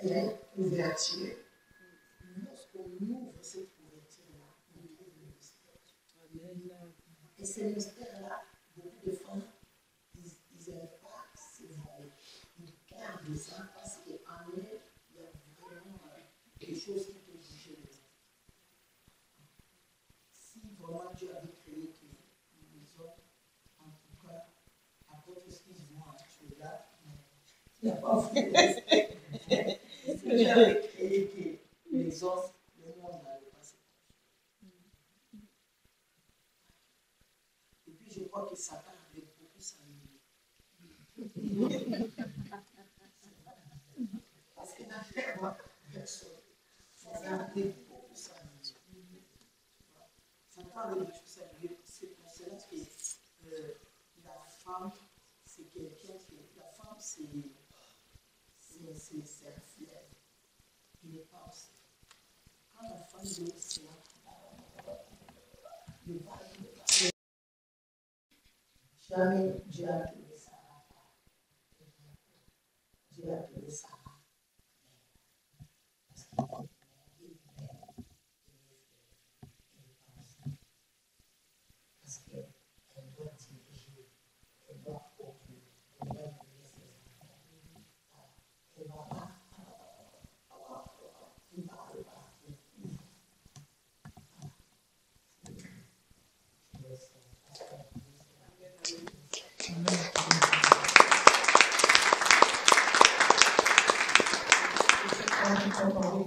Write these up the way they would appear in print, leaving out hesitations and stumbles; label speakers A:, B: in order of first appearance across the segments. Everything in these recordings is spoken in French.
A: y a une ouverture. Lorsqu'on ouvre cette ouverture-là, on trouve le mystère. Et ce mystère-là, beaucoup de femmes, ils n'aiment pas se voiler. Ils gardent ça parce qu'en eux, il y a vraiment quelque chose qui peut bouger les autres. Si vraiment Dieu avait créé que les autres, en tout cas, apportent ce qu'ils vont à là, il n'y a pas de respect. Si Dieu avait créé que les autres, le monde n'allait pas se passer. Et puis je crois que Satan avait beaucoup s'amuser. Parce que dans personne, Satan avait beaucoup s'amuser. Satan avait beaucoup s'amuser. C'est pour cela que la femme, c'est quelqu'un qui. La femme, c'est un fleuve. Il n'est pas aussi. Quand la femme de l'océan, le vague, jamais Dieu a appelé ça. Dieu a appelé ça. Parce qu'elle doit diriger, elle doit occuper, elle doit donner ses enfants. Elle ne va pas. Il ne parle pas.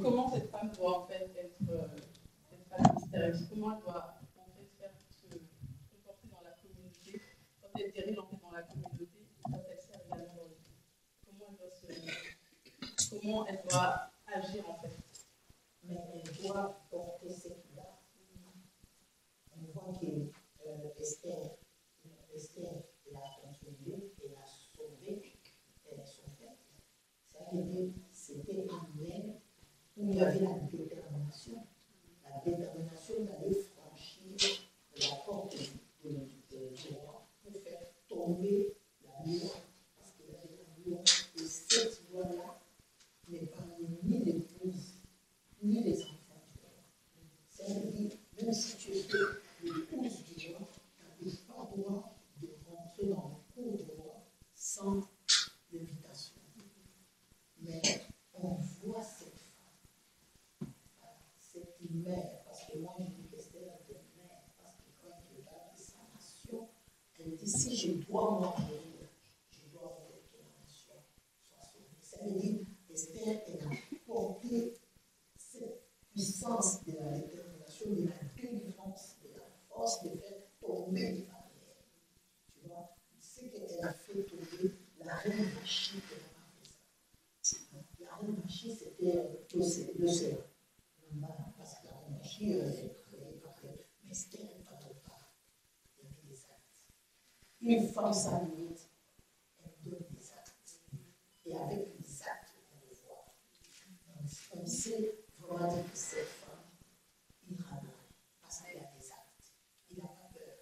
B: Comment cette femme doit en fait être cette femme mystérieuse? Comment elle doit en fait faire se comporter dans la communauté quand elle dirige en fait dans la communauté, quand elle sert également dans l'église? Comment elle doit agir en fait?
A: Mais elle doit porter ce qu'il a. On voit que Esther l'a contribué, elle a sauvé son peuple. C'est-à-dire que c'était un même où il y avait la détermination d'aller franchir la porte du roi pour faire tomber la loi, parce qu'il y avait la loi, et cette loi-là n'est pas ni l'épouse, ni les enfants du roi. C'est-à-dire, même si tu étais l'épouse du roi, tu n'avais pas le droit de rentrer dans le cours du roi sans l'invitation. Mais on voit cette femme, cette mère, parce que moi je dis que c'était la mère, parce que quand elle regarde sa nation, elle dit si je dois mourir, je dois mourir que la nation soit sauvée. Ça veut dire, Esther, elle a porté cette puissance de la détermination, de la délivrance, de la force de faire tomber les barrières. Tu vois, c'est qu'elle a fait tomber la reine Vachie, elle n'a pas fait ça. La reine Vachie, c'était l'océan. Parce que la reine Vachie, elle est créée par elle. Mais Esther, elle ne pardonne pas. Il y avait des actes. Une femme sans limite, elle donne des actes. Et avec les actes, on le voit. On sait vraiment dire que cette femme, il ramène. Parce qu'elle a des actes. Il n'a pas peur.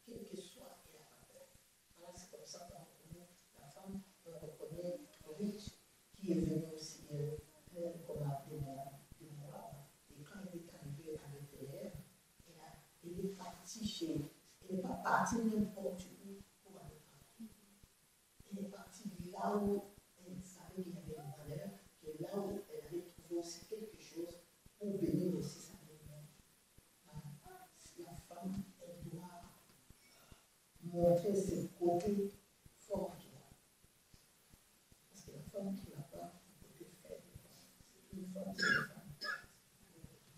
A: Quel que soit, il n'a pas peur. Voilà, c'est comme ça qu'on reconnaît la femme, on reconnaît Ruth, qui est venue aussi, qu'on a appelé de Moab. Et quand elle est arrivée à l'intérieur, elle est partie chez. Elle n'est pas partie n'importe où pour aller parler. Elle est partie là où elle savait qu'il y avait une valeur, et là où elle allait trouver aussi quelque chose pour bénir aussi sa belle-mère. La femme, elle doit montrer ses côtés forts qu'il a. Parce que la femme qui n'a pas un côté faible, c'est une femme qui est une femme.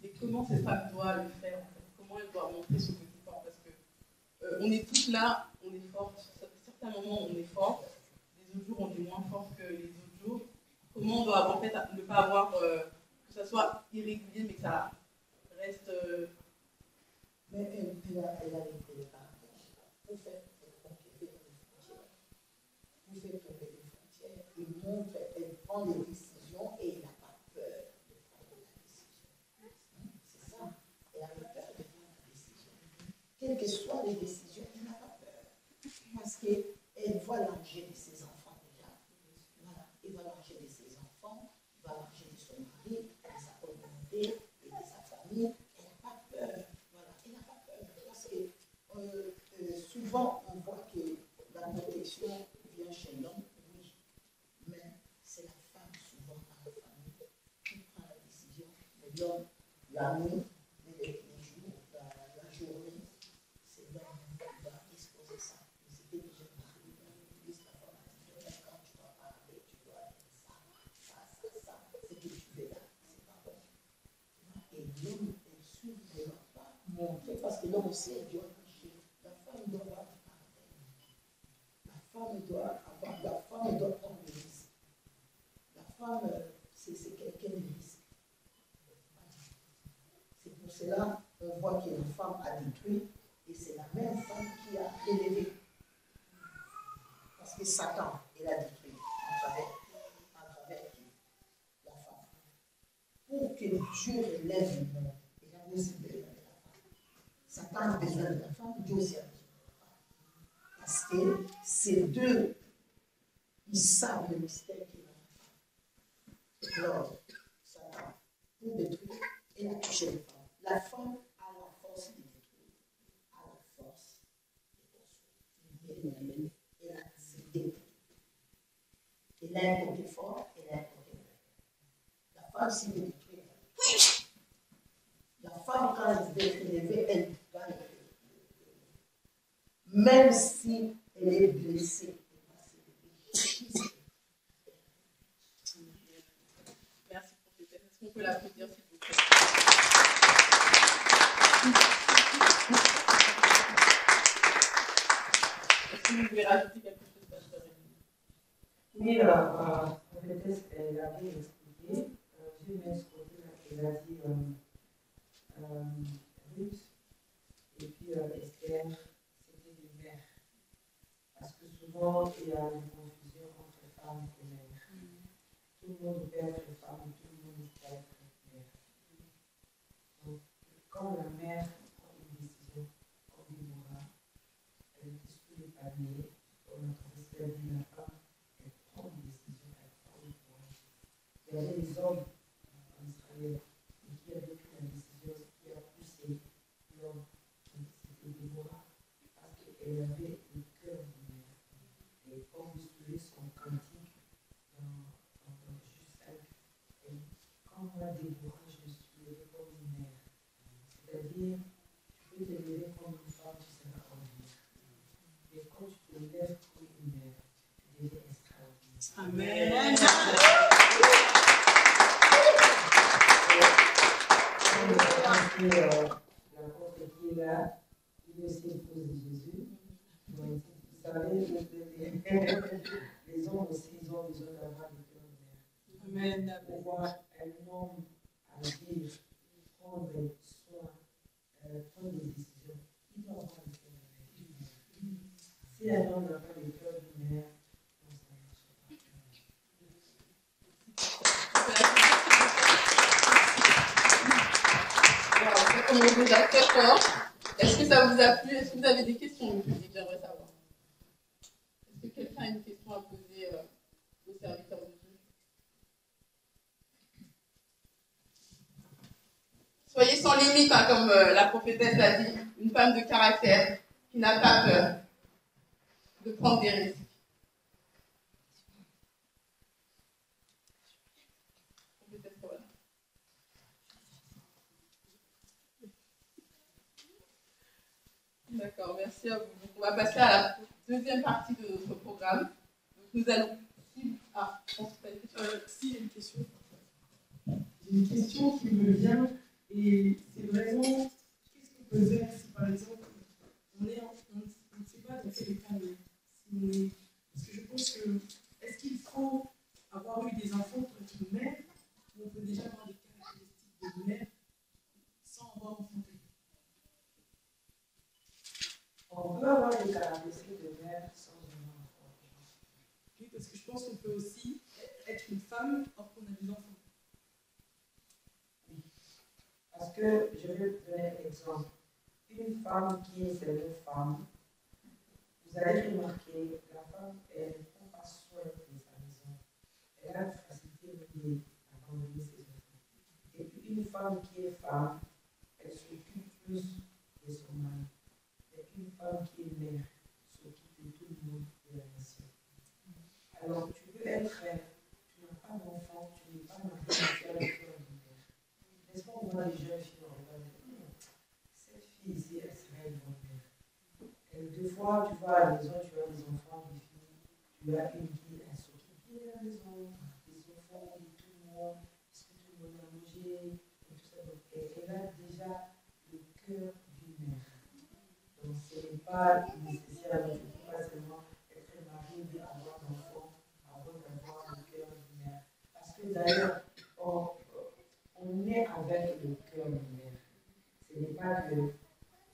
B: Et comment cette femme doit le faire en fait? Comment elle doit montrer ce côté fort? Parce que on est tous là, on est fort. À certains moments, on est fort. Les autres jours, on est moins fort que les autres jours. Comment on doit en fait ne pas avoir que ça soit irrégulier, mais que ça reste.
A: Mais elle a les partages pour faire conquérir les frontières. Pour faire tomber les frontières. Elle prend des décisions et elle n'a pas peur de prendre la décision. C'est ça. Elle n'a pas peur de prendre la décision. Quelles que soient les décisions, elle n'a pas peur. Parce qu'elle voit l'enjeu de ses enfants déjà. Voilà. Elle voit l'enjeu de ses enfants. souvent dans la famille qui prend la décision, mais l'homme, la nuit, les jours, la journée, c'est l'homme qui va exposer ça. Mais c'était déjà marqué dans l'église, la femme a dit, même quand tu dois parler, tu dois dire ça, ce que tu fais là, c'est pas bon. Et l'homme est sûr de ne pas montrer, parce que l'homme aussi est Dieu. La femme doit avoir du caractère. La femme doit prendre le risque. La femme, c'est quelqu'un de risque. C'est pour cela qu'on voit que la femme a détruit et c'est la même femme qui a élevé. Parce que Satan, il a détruit à travers qui? La femme. Pour que Dieu élève le monde, il a aussi besoin de la femme. Satan a besoin de la femme, Dieu aussi a besoin de la femme. Parce que ces deux, ils savent le mystère qu'il y a dans la femme. Alors, Satan, pour détruire, il a touché les femmes. La femme a la force de détruire, a la force de construire. Elle a ses détruire. Elle a un côté fort, elle a un côté faible. La femme, s'il veut détruire, la femme, quand elle veut être élevée, elle va être élevée. Même si elle est blessée, elle va s'élever.
B: Merci, prophétesse. Est-ce qu'on peut l'applaudir, s'il vous plaît? Est-ce que vous voulez rajouter quelque chose, pasteur?
C: Oui, prophétesse, elle avait expliqué, j'ai mis ce côté-là, elle a dit Ruth et puis Esther, c'était des mères. Parce que souvent, il y a une confusion entre femmes et mères. Tout le monde peut être femme, tout le monde peut être mère. Donc, quand la mère prend une décision, comme Déborah, elle dit tous les paliers, comme notre professeur dit, la femme, elle prend une décision, elle prend une courage. Il y avait des hommes en Israël qui avaient pris la décision qui a poussé l'homme, c'était Déborah, parce qu'elle avait le cœur de mère. Et quand vous suivez son cantique dans Juge 5, elle dit, quand moi Déborah, je me suis levée comme une mère. C'est-à-dire, tu peux te lever comme une femme, tu seras ordinaire. Mais quand tu te lèves comme une mère, tu deviens extraordinaire.
B: Amen.
C: L'apôtre qui est là, il est aussi épouse de Jésus. Donc, vous savez, les hommes aussi, ils ont besoin d'avoir le cœur de mère.
B: Amen.
C: Pour pouvoir un homme agir, prendre soin, prendre des décisions, il doit avoir le cœur de mère. Si un homme n'a pas le cœur de mère, non, ça ne marche pas.
B: On est déjà très fort. Est-ce que ça vous a plu? Est-ce que vous avez des questions, public? J'aimerais savoir. Est-ce que quelqu'un a une question à poser aux serviteurs de Dieu? Soyez sans limite, hein, comme la prophétesse l'a dit, une femme de caractère qui n'a pas peur de prendre des risques. Prophétesse, voilà. D'accord, merci à vous. Donc, on va passer à la deuxième partie de notre programme. Donc, nous allons... Ah, je pense que tu as une question.
D: Si, il y a une question. J'ai une question qui me vient et c'est vraiment qu'est-ce qu'on peut faire si par exemple on ne sait pas dans quel état on est. Si on est, parce que je pense que est-ce qu'il faut avoir eu des enfants pour être une mère ou on peut déjà avoir des caractéristiques de mère sans avoir enfanté?
C: On peut avoir des caractéristiques de mère sans avoir enfanté.
D: Oui, parce que je pense qu'on peut aussi être une femme alors qu'on a des enfants.
C: Parce que je vais vous donner un exemple. Une femme qui est une femme, vous allez remarquer que la femme, elle ne prend pas soin de sa maison. Elle a la facilité d'abandonner ses enfants. Et puis une femme qui est femme, elle s'occupe plus de son mari. Et une femme qui est mère s'occupe de tout le monde de la nation. Alors tu peux être, tu n'as pas d'enfant, tu les femmes arrivent à faire le cœur du mère. N'est-ce pas, on voit les jeunes filles, on va dire, cette fille ici, elle serait une bonne mère. Et deux fois, tu vois à la maison, tu as des enfants, des filles, tu as une qui s'occupe bien à la maison, des enfants, de tout le monde, est-ce que tout le monde a mangé, et tout ça. Donc, elle a déjà le cœur d'une mère. Donc, ce n'est pas nécessaire, donc, il ne faut pas seulement être marié, mais avoir d'enfants, avant d'avoir le cœur d'une mère. Parce que d'ailleurs, on est avec le cœur d'une mère. Ce n'est pas que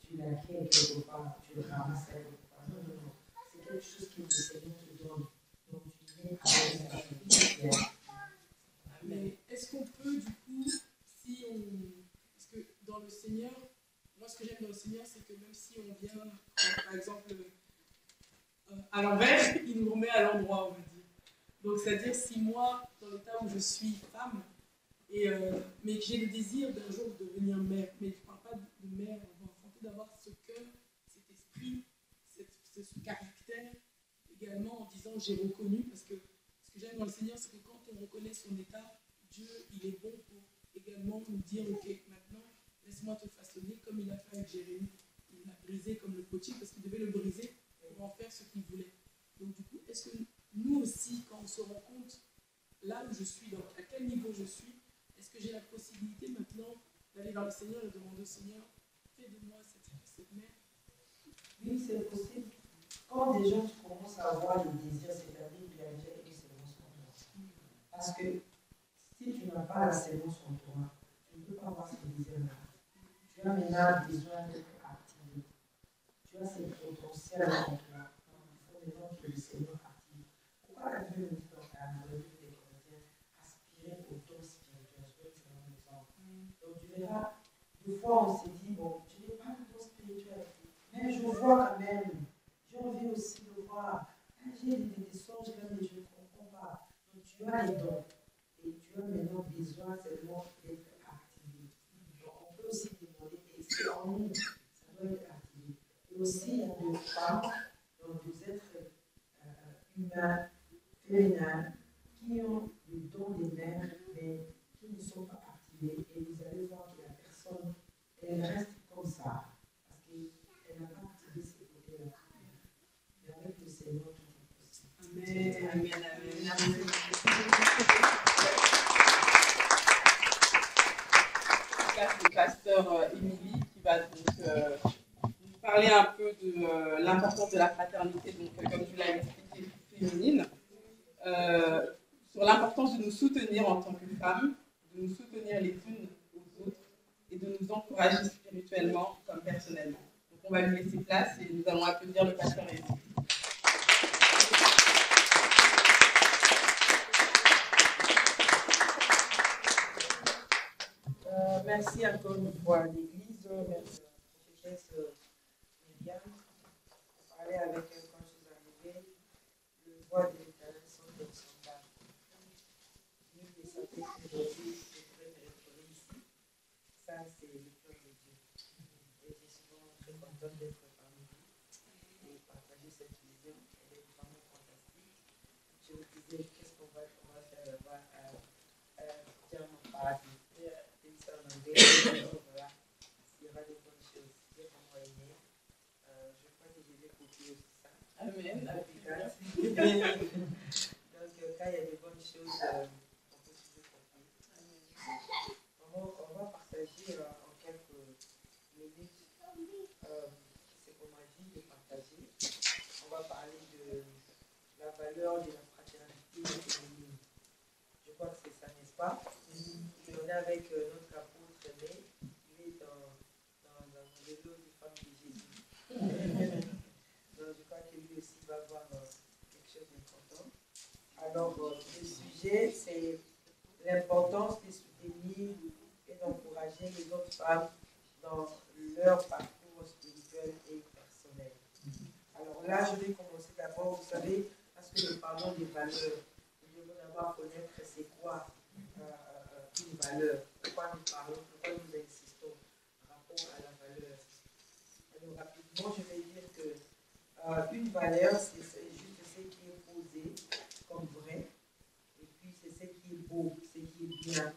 C: tu l'acquiers quelque part, tu le ramasses quelque part. Non, non, non. C'est quelque chose que le Seigneur te donne. Donc, tu es avec sa vie.
D: Mais est-ce qu'on peut, du coup, si on. Parce que dans le Seigneur, moi, ce que j'aime dans le Seigneur, c'est que même si on vient, par exemple, à l'envers, il nous remet à l'endroit, on va dire. Donc, c'est-à-dire, si moi, dans l'état où je suis femme, mais que j'ai le désir d'un jour de devenir mère, mais je ne parle pas de mère, on va enfanter, d'avoir ce cœur, cet esprit, ce caractère, également en disant j'ai reconnu, parce que ce que j'aime dans le Seigneur, c'est que quand on reconnaît son état, Dieu, il est bon pour également nous dire, ok, maintenant, laisse-moi te façonner comme il a fait avec Jérémie. Il l'a brisé comme le potier, parce qu'il devait le briser pour en faire ce qu'il voulait. Donc du coup, est-ce que nous aussi, quand on se rend compte, là où je suis, donc à quel niveau je suis, est-ce que j'ai la possibilité maintenant d'aller vers le Seigneur et demander au Seigneur, fais de moi cette mère?
C: Oui, c'est possible. Quand déjà tu commences à avoir des désirs, c'est-à-dire qu'il y a déjà une sémence en toi. Parce que si tu n'as pas la sémence en toi, tu ne peux pas avoir ce désir-là. Tu as maintenant besoin d'être activé. Tu as ce potentiel en toi. Il faut maintenant que le Seigneur active. Pourquoi la Bible nous dit dans le livre des Corinthiens, aspirer au don spirituel? Je vais te donner un exemple. Donc tu verras, des fois on se dit, bon, je n'ai pas de don spirituel, mais je vois quand même, j'ai envie aussi de voir. J'ai des songes là, mais je ne comprends pas. Donc tu as les dons. Et tu as maintenant besoin seulement d'être activé. Donc on peut aussi demander, et c'est en nous, ça doit être activé. Et aussi, il y a des femmes, donc des êtres humains, féminins, qui ont le don des mères, mais qui ne sont pas activés. Et vous allez voir que la personne, elle reste comme ça, parce qu'elle n'a pas activé ses côtés-là. Mais avec le Seigneur, tout est possible.
D: Amen, amen, amen, amen.
B: Là, c'est le pasteur Émilie qui va donc nous parler un peu de l'importance de la fraternité, donc comme tu l'as expliqué, féminine, sur l'importance de nous soutenir en tant que femmes, de nous soutenir les unes aux autres et de nous encourager spirituellement comme personnellement. Donc on va lui laisser place et nous allons applaudir le pasteur Émilie.
C: Merci encore une fois à l'Église, merci à la prophétesse Myriam. On parlait avec elle quand je suis arrivée, le voix de l'Éternel sont insondables. Nul ne savait qu'aujourd'hui je pourrais me retrouver ici. Ça, c'est le cœur de Dieu. Et je suis souvent très contente d'être parmi vous et partager cette vision. Elle est vraiment fantastique. Je me disais, qu'est-ce qu'on va faire là-bas à Diamant Paradis. Voilà, il y aura des bonnes choses. Dieu m'a aimé. Je crois que je vais copier aussi ça.
B: Amen.
C: Donc, quand il y a des bonnes choses, on peut toujours copier. On va partager en quelques minutes ce qu'on m'a dit de partager. On va parler de la valeur de la fraternité féminine. Je crois que c'est ça, n'est-ce pas? On est avec notre apôtre Aimé, il est dans le lot des femmes de Jésus. Donc je crois que lui aussi va avoir quelque chose d'important. Alors le sujet, c'est l'importance de soutenir et d'encourager les autres femmes dans leur parcours spirituel et personnel. Alors là, je vais commencer d'abord, vous savez, parce que nous parlons des valeurs. Nous devons d'abord connaître c'est quoi une valeur. Pourquoi nous parlons, pourquoi nous insistons par rapport à la valeur. Alors rapidement, je vais dire que une valeur, c'est juste ce qui est posé comme vrai, et puis c'est ce qui est beau, ce qui bien.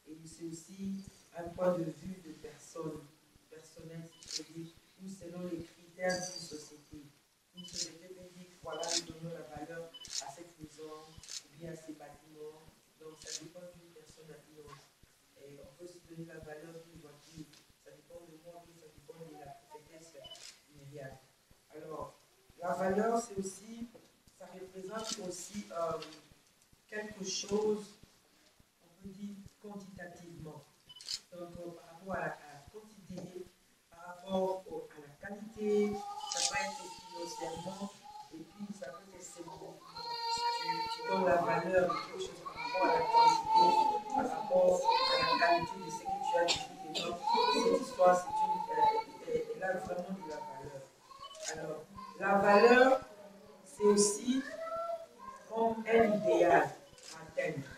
C: Et c'est aussi un point de vue de personne, personnel, si je peux dire, ou selon les critères d'une société. Une société peut dire, voilà, nous donnons la valeur à cette maison, ou bien à ces bâtiments. Donc, ça dépend d'une personne à une autre. Et on peut aussi donner la valeur d'une voiture. Ça dépend de moi, puis ça dépend de la prophétesse Myriam. Alors, la valeur, c'est aussi, ça représente aussi quelque chose, on peut dire quantitativement. Donc, par rapport à la quantité, par rapport à la qualité, ça peut être financièrement, et puis ça peut être symboliquement. Tu donnes la valeur de quelque chose par rapport à la quantité, par rapport à la qualité de ce que tu as dit. Donc, cette histoire, elle a vraiment de la valeur. Alors, la valeur, c'est aussi comme un idéal à atteindre.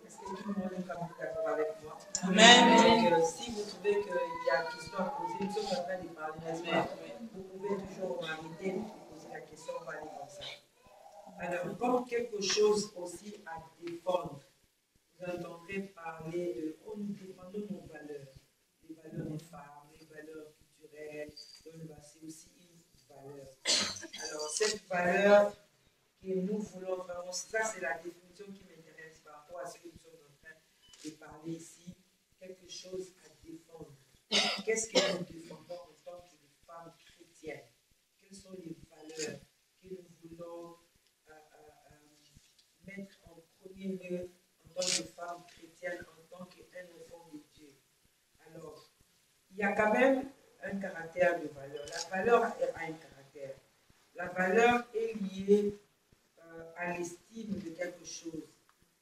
C: Est-ce que tout le monde est d'accord avec moi? Amen. Donc, si vous trouvez qu'il y a une question à poser, nous sommes en train de parler, n'est-ce pas? Vous pouvez toujours m'arrêter et poser la question, on va aller comme ça. Alors, comme quelque chose aussi à défendre, vous entendrez parler de, oh, nous défendons nos valeurs, les valeurs des femmes, les valeurs culturelles, donc c'est aussi une valeur. Alors, cette valeur que nous voulons vraiment, ça c'est la définition qui m'intéresse par rapport à ce que nous sommes en train de parler ici, quelque chose à défendre. Qu'est-ce que nous défendons en tant que femmes chrétiennes? Quelles sont les valeurs que nous voulons mettre en premier lieu en tant que femme chrétienne, en tant qu'un enfant de Dieu? Alors, il y a quand même un caractère de valeur. La valeur a un caractère. La valeur est liée à l'estime de quelque chose,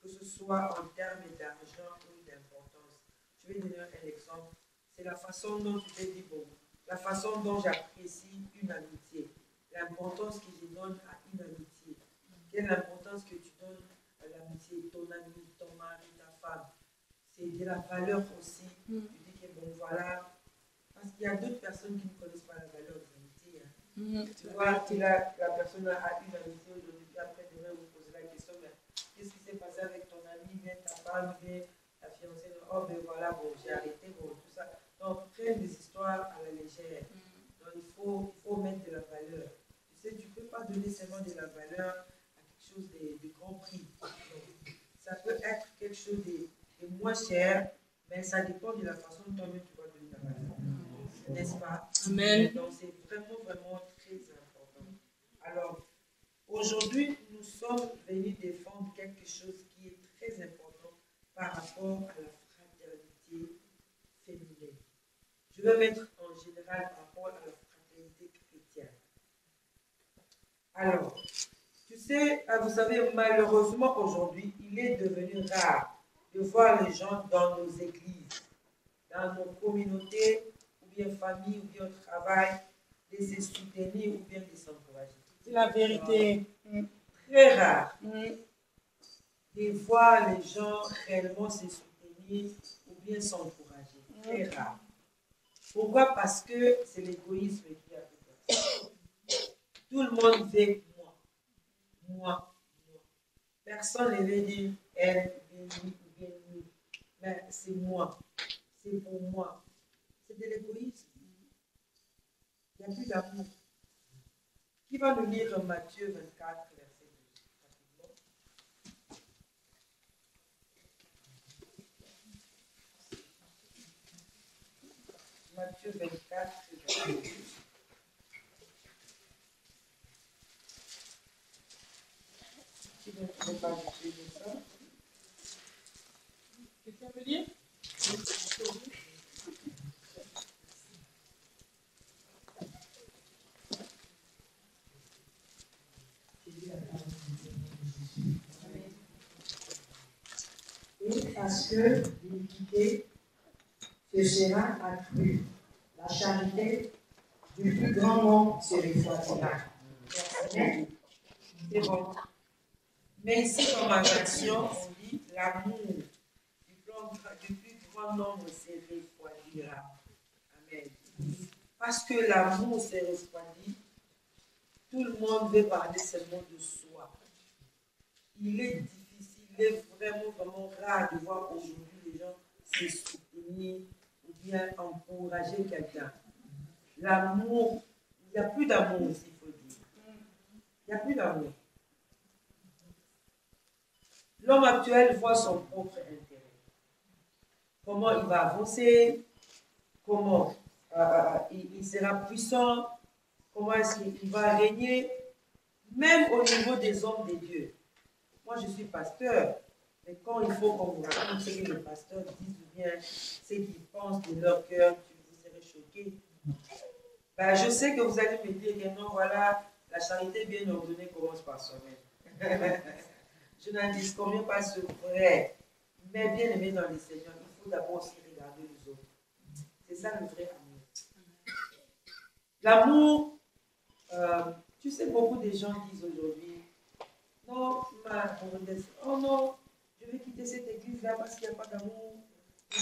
C: que ce soit en termes d'argent ou d'importance. Je vais donner un exemple. C'est la façon dont tu te dis, bon, la façon dont j'apprécie une amitié, l'importance que je donne à une amitié. Quelle est l'importance que tu donnes à l'amitié, ton ami, ton mari, ta femme? C'est de la valeur aussi. Tu dis que bon, voilà. Parce qu'il y a d'autres personnes qui ne connaissent pas la valeur des amitiés. Tu vois, la personne a une amitié aujourd'hui, après demain vous posez la question, mais qu'est-ce qui s'est passé avec ton ami, bien ta femme, bien ta fiancée? Oh ben voilà, bon, j'ai arrêté, bon, tout ça. Donc, prennent des histoires à la légère. Donc, il faut mettre de la valeur. Tu sais, tu ne peux pas donner seulement de la valeur à quelque chose de grand prix. Donc, ça peut être quelque chose de moins cher, mais ça dépend de la façon dont toi-même tu vas donner la valeur. N'est-ce pas? Amen. Donc, c'est vraiment, vraiment très important. Alors, aujourd'hui, nous sommes venus défendre quelque chose qui est très important par rapport à la fraternité féminine. Je vais mettre en général par rapport à la fraternité chrétienne. Alors, tu sais, vous savez, malheureusement aujourd'hui, il est devenu rare de voir les gens dans nos églises, dans nos communautés, ou bien famille, ou bien au travail, de se soutenir ou bien de s'encourager.
D: C'est la vérité.
C: Très rare de voir les gens réellement se soutenir ou bien s'encourager. Très rare. Pourquoi? Parce que c'est l'égoïsme qui a fait ça. Tout le monde veut moi. Moi. Personne ne veut dire elle, bien lui ou bien nous. Mais c'est moi. C'est pour moi. C'est de l'égoïsme. Il n'y a plus d'amour. Qui va nous lire Matthieu 24, verset 12? Matthieu 24, verset 12. Qui ne peut pas lire ça?
D: Quelqu'un veut lire?
A: Et parce que l'iniquité se sera accrue, la charité du plus grand nombre se refroidira.
C: C'est bon. Mais ici, comme action, on dit l'amour du plus grand nombre se refroidira. Amen. Parce que l'amour se refroidit, tout le monde veut parler seulement de soi. Il est difficile il est vraiment, vraiment rare de voir aujourd'hui les gens se soutenir ou bien encourager quelqu'un. L'amour, il n'y a plus d'amour aussi, il faut dire. Il n'y a plus d'amour. L'homme actuel voit son propre intérêt. Comment il va avancer, comment il sera puissant, comment est-ce qu'il va régner, même au niveau des hommes de Dieu. Moi, je suis pasteur, mais quand il faut qu'on vous raconte ce que les pasteurs disent ou bien ce qu'ils pensent de leur cœur, vous serez choqués. Ben, je sais que vous allez me dire que non, voilà, la charité bien ordonnée commence par soi-même. Je n'en disconviens pas sur vrai, mais bien aimé dans les Seigneurs, il faut d'abord aussi regarder les autres. C'est ça le vrai amour. L'amour, tu sais, beaucoup de gens disent aujourd'hui, non, oh non, je vais quitter cette église-là parce qu'il n'y a pas d'amour,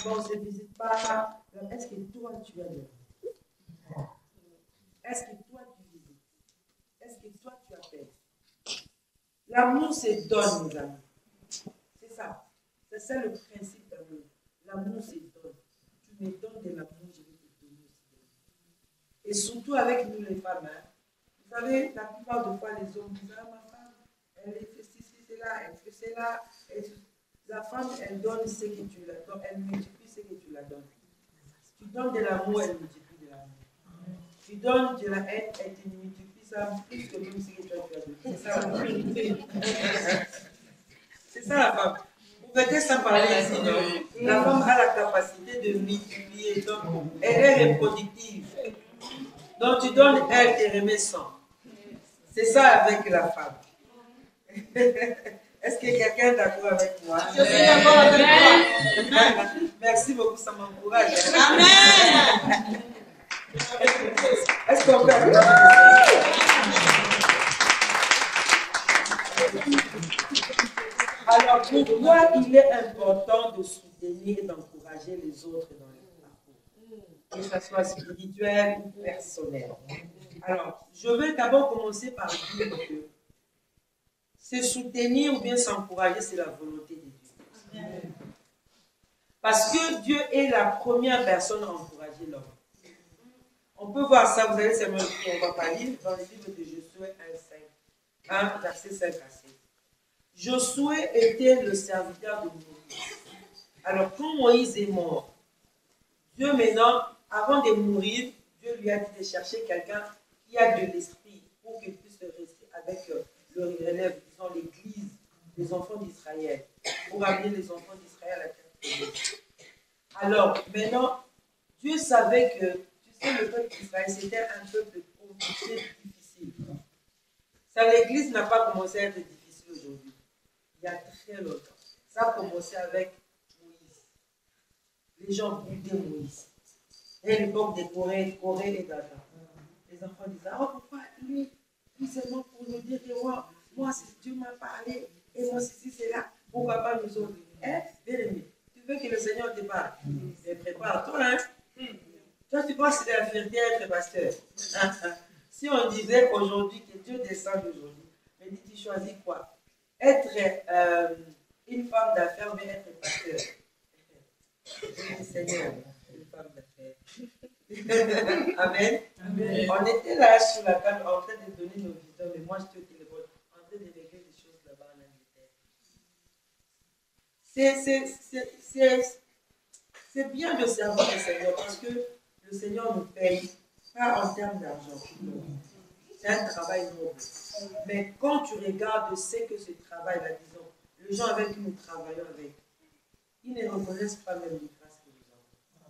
C: on ne se visite pas. Est-ce que toi, tu as de l'amour? Est-ce que toi, tu visites? Est-ce que toi, tu appelles? L'amour se donne, mes amis. C'est ça. C'est ça le principe d'amour. L'amour se donne. Tu me donnes de l'amour, je vais te donner aussi de l'amour. Et surtout avec nous les femmes. Hein. Vous savez, la plupart des fois, les hommes disent, ah, ma femme, elle fait ceci, c'est là, elle fait cela. La femme, elle donne ce que tu la donnes, elle multiplie ce que tu la donnes. Tu donnes de l'amour, elle multiplie de l'amour. Tu donnes de la haine, elle te multiplie ça plus que même ce que toi tu as donné. C'est ça la femme. C'est ça la femme. Vous mettez ça parler ici, non? La femme a la capacité de multiplier, donc elle est reproductive. Donc tu donnes, elle te remet 100. C'est ça avec la femme. Est-ce que quelqu'un est d'accord avec moi? Je suis d'accord avec toi. Merci beaucoup, ça m'encourage. Amen. Est-ce qu'on peut Alors, pourquoi il est important de soutenir et d'encourager les autres dans les parcours, que ce soit spirituel ou personnel? Alors, je vais d'abord commencer par dire que se soutenir ou bien s'encourager, c'est la volonté de Dieu. Parce que Dieu est la première personne à encourager l'homme. On peut voir ça, vous allez seulement lire, on va pas lire, dans le livre de Josué 1, verset 5 à 7. Josué était le serviteur de Moïse. Alors, quand Moïse est mort, Dieu maintenant, avant de mourir, Dieu lui a dit de chercher quelqu'un qui a de l'esprit pour qu'il puisse rester avec le relève, disons l'église des enfants d'Israël, pour amener les enfants d'Israël à la terre promise. Alors, maintenant, Dieu savait que, tu sais, le peuple d'Israël, c'était un peuple compliqué, difficile. Ça, l'église n'a pas commencé à être difficile aujourd'hui. Il y a très longtemps. Ça a commencé avec Moïse. Les gens budaient Moïse. Et l'époque de Corée et Dada. Les enfants disaient, oh, pourquoi lui seulement pour nous dire que moi si Dieu m'a parlé, et moi si c'est là, pourquoi pas nous autres? Hein? Bien aimé, tu veux que le Seigneur te parle? Mais prépare-toi, hein? Toi, tu penses que c'est la fierté d'être pasteur. Si on disait aujourd'hui que Dieu descend aujourd'hui, mais dis, tu choisis quoi? Être une femme d'affaires ou bien être pasteur? Je dis, Seigneur, une femme d'affaires. Amen. Amen. On était là sur la table en train de donner nos visions, mais moi j'étais au téléphone en train de régler des choses là-bas en Angleterre. C'est bien de servir le Seigneur parce que le Seigneur nous paye, pas en termes d'argent. C'est un travail noble. Mais quand tu regardes ce que ce travail-là, disons, les gens avec qui nous travaillons avec, ils ne reconnaissent pas même les grâces que nous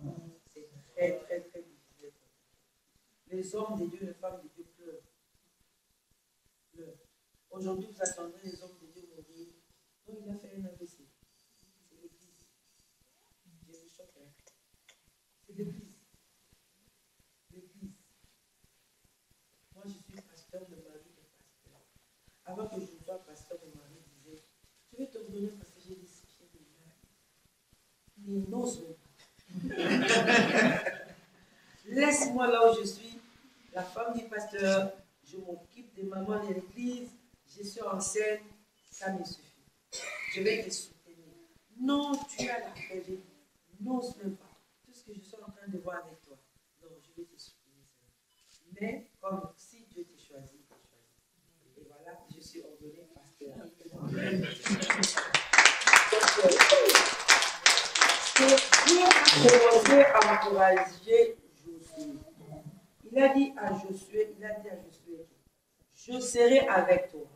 C: avons. C'est très, très, très difficile. Les hommes de Dieu, les femmes de Dieu pleurent. Aujourd'hui, vous attendrez les hommes de Dieu mourir. Donc, il a fait un AVC. C'est l'église. Je vous choque. C'est l'église. L'église. Moi, je suis pasteur, mon mari est pasteur. Avant que je sois pasteur, mon mari disait, je vais te donner parce que j'ai des pieds de mal. Il n'ose pas. Laisse-moi là où je suis, la femme du pasteur, je m'occupe des mamans de l'église, je suis en scène, ça me suffit. je vais te soutenir. Non, tu as la paix. N'ose même pas. Tout ce que je suis en train de voir avec toi, non, je vais te soutenir. Mais comme si Dieu t'a choisi, et voilà, je suis ordonnée pasteur. Dieu a commencé à encourager Josué. Il a dit à Josué, je serai avec toi.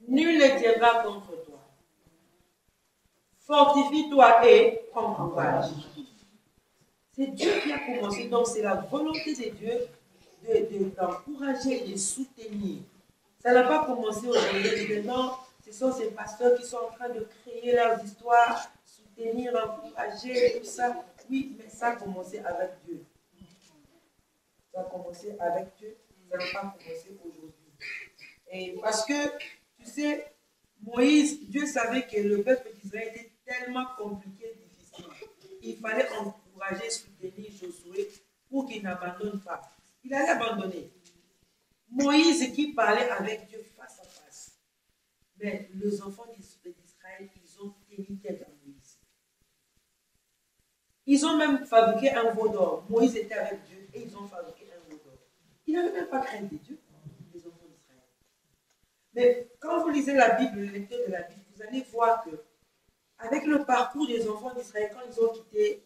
C: Nul ne tiendra contre toi. Fortifie-toi et prends courage. C'est Dieu qui a commencé, donc c'est la volonté de Dieu d'encourager et de soutenir. Ça n'a pas commencé aujourd'hui. Maintenant, ce sont ces pasteurs qui sont en train de créer leurs histoires, soutenir, encourager, tout ça. Oui, mais ça a commencé avec Dieu. Ça a commencé avec Dieu, ça n'a pas commencé aujourd'hui. Et parce que, tu sais, Moïse, Dieu savait que le peuple d'Israël était tellement compliqué, difficile. Il fallait encourager, soutenir Josué pour qu'il n'abandonne pas. Il allait abandonner. Moïse qui parlait avec Dieu face à face. Mais les enfants d'Israël, ils ont tenu tête à Moïse. Ils ont même fabriqué un veau d'or. Moïse était avec Dieu et ils ont fabriqué un veau d'or. Ils n'avaient même pas crainte de Dieu, les enfants d'Israël. Mais quand vous lisez la Bible, le lecteur de la Bible, vous allez voir que avec le parcours des enfants d'Israël, quand ils ont quitté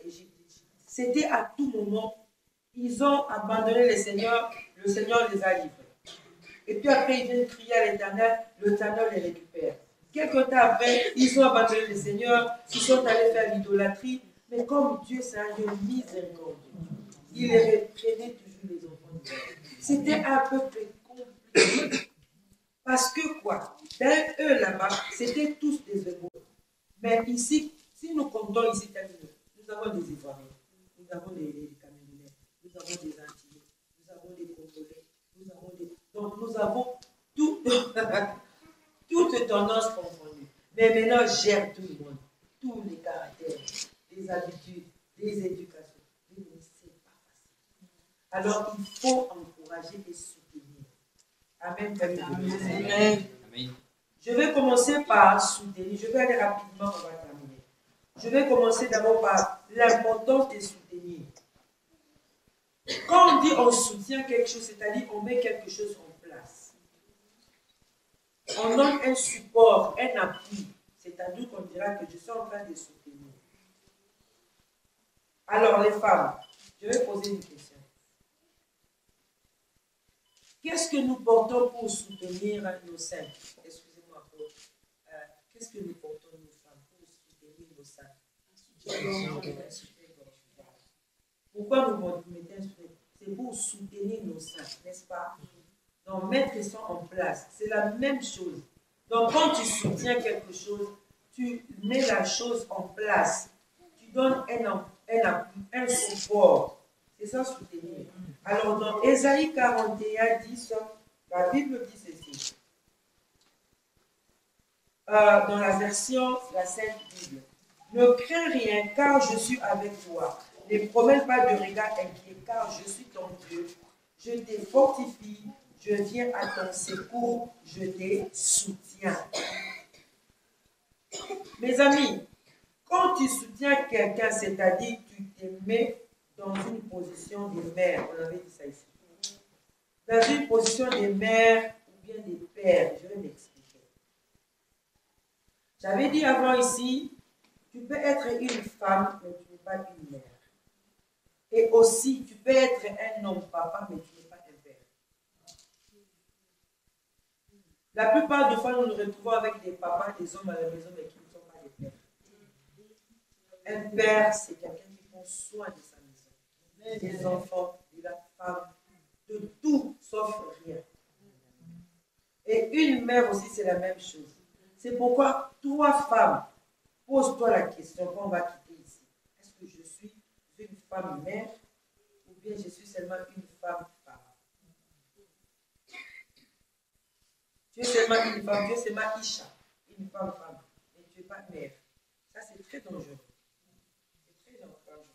C: Égypte, c'était à tout moment, ils ont abandonné le Seigneur les a livrés. Et puis après, ils viennent crier à l'Éternel les récupère. Quelque temps après, ils ont abandonné le Seigneur, ils sont allés faire l'idolâtrie, mais comme Dieu, c'est un Dieu miséricordieux, il les reprenait toujours les enfants d'Israël. C'était un peu plus compliqué. Parce que quoi? Dans eux là-bas, c'était tous des Hébreux. Mais ici, si nous comptons ici, nous avons des Ivoiriens, nous avons des Camerounais, nous avons des Antillais, nous avons des Congolais, nous avons des... Donc nous avons toutes tendances confondues. Mais maintenant, gère tout le monde, tous les caractères, les habitudes, les éducations. Mais c'est pas facile. Alors il faut encourager et soutenir. Amen. Amen. Amen. Je vais commencer par soutenir. Je vais aller rapidement, on va terminer. Je vais commencer d'abord par l'importance de soutenir. Quand on dit on soutient quelque chose, c'est-à-dire on met quelque chose en place. On donne un support, un appui. C'est-à-dire qu'on dira que je suis en train de soutenir. Alors les femmes, je vais poser une question. Qu'est-ce que nous portons pour soutenir nos seins? Excusez-moi. Qu'est-ce que nous portons, nos femmes, pour soutenir nos seins? Pourquoi vous mettez un soutien? C'est pour soutenir nos seins, n'est-ce pas? Donc, mettre ça en place, c'est la même chose. Donc, quand tu soutiens quelque chose, tu mets la chose en place. Tu donnes un support. C'est ça, soutenir. Alors, dans Ésaïe 41, 10, la Bible dit ceci. Dans la version, la Sainte Bible. Ne crains rien, car je suis avec toi. Ne promène pas de regard inquiet, car je suis ton Dieu. Je te fortifie, je viens à ton secours, je te soutiens. Mes amis, quand tu soutiens quelqu'un, c'est-à-dire tu te mets dans une position de mère, on avait dit ça ici, dans une position de mère ou bien de père, je vais m'expliquer. J'avais dit avant ici, tu peux être une femme, mais tu n'es pas une mère. Et aussi, tu peux être un homme papa, mais tu n'es pas un père. La plupart des fois, nous nous retrouvons avec des papas, des hommes à la maison, mais qui ne sont pas des pères. Un père, c'est quelqu'un qui prend soin de sa maison, des enfants, de la femme, de tout, sauf rien. Et une mère aussi, c'est la même chose. C'est pourquoi, toi, femme, pose-toi la question quand on va quitter ici. Est-ce que je suis une femme mère ou bien je suis seulement une femme femme? Tu es seulement une femme, tu es seulement Isha, une femme femme, mais tu n'es pas mère. Ça, c'est très dangereux. C'est très dangereux.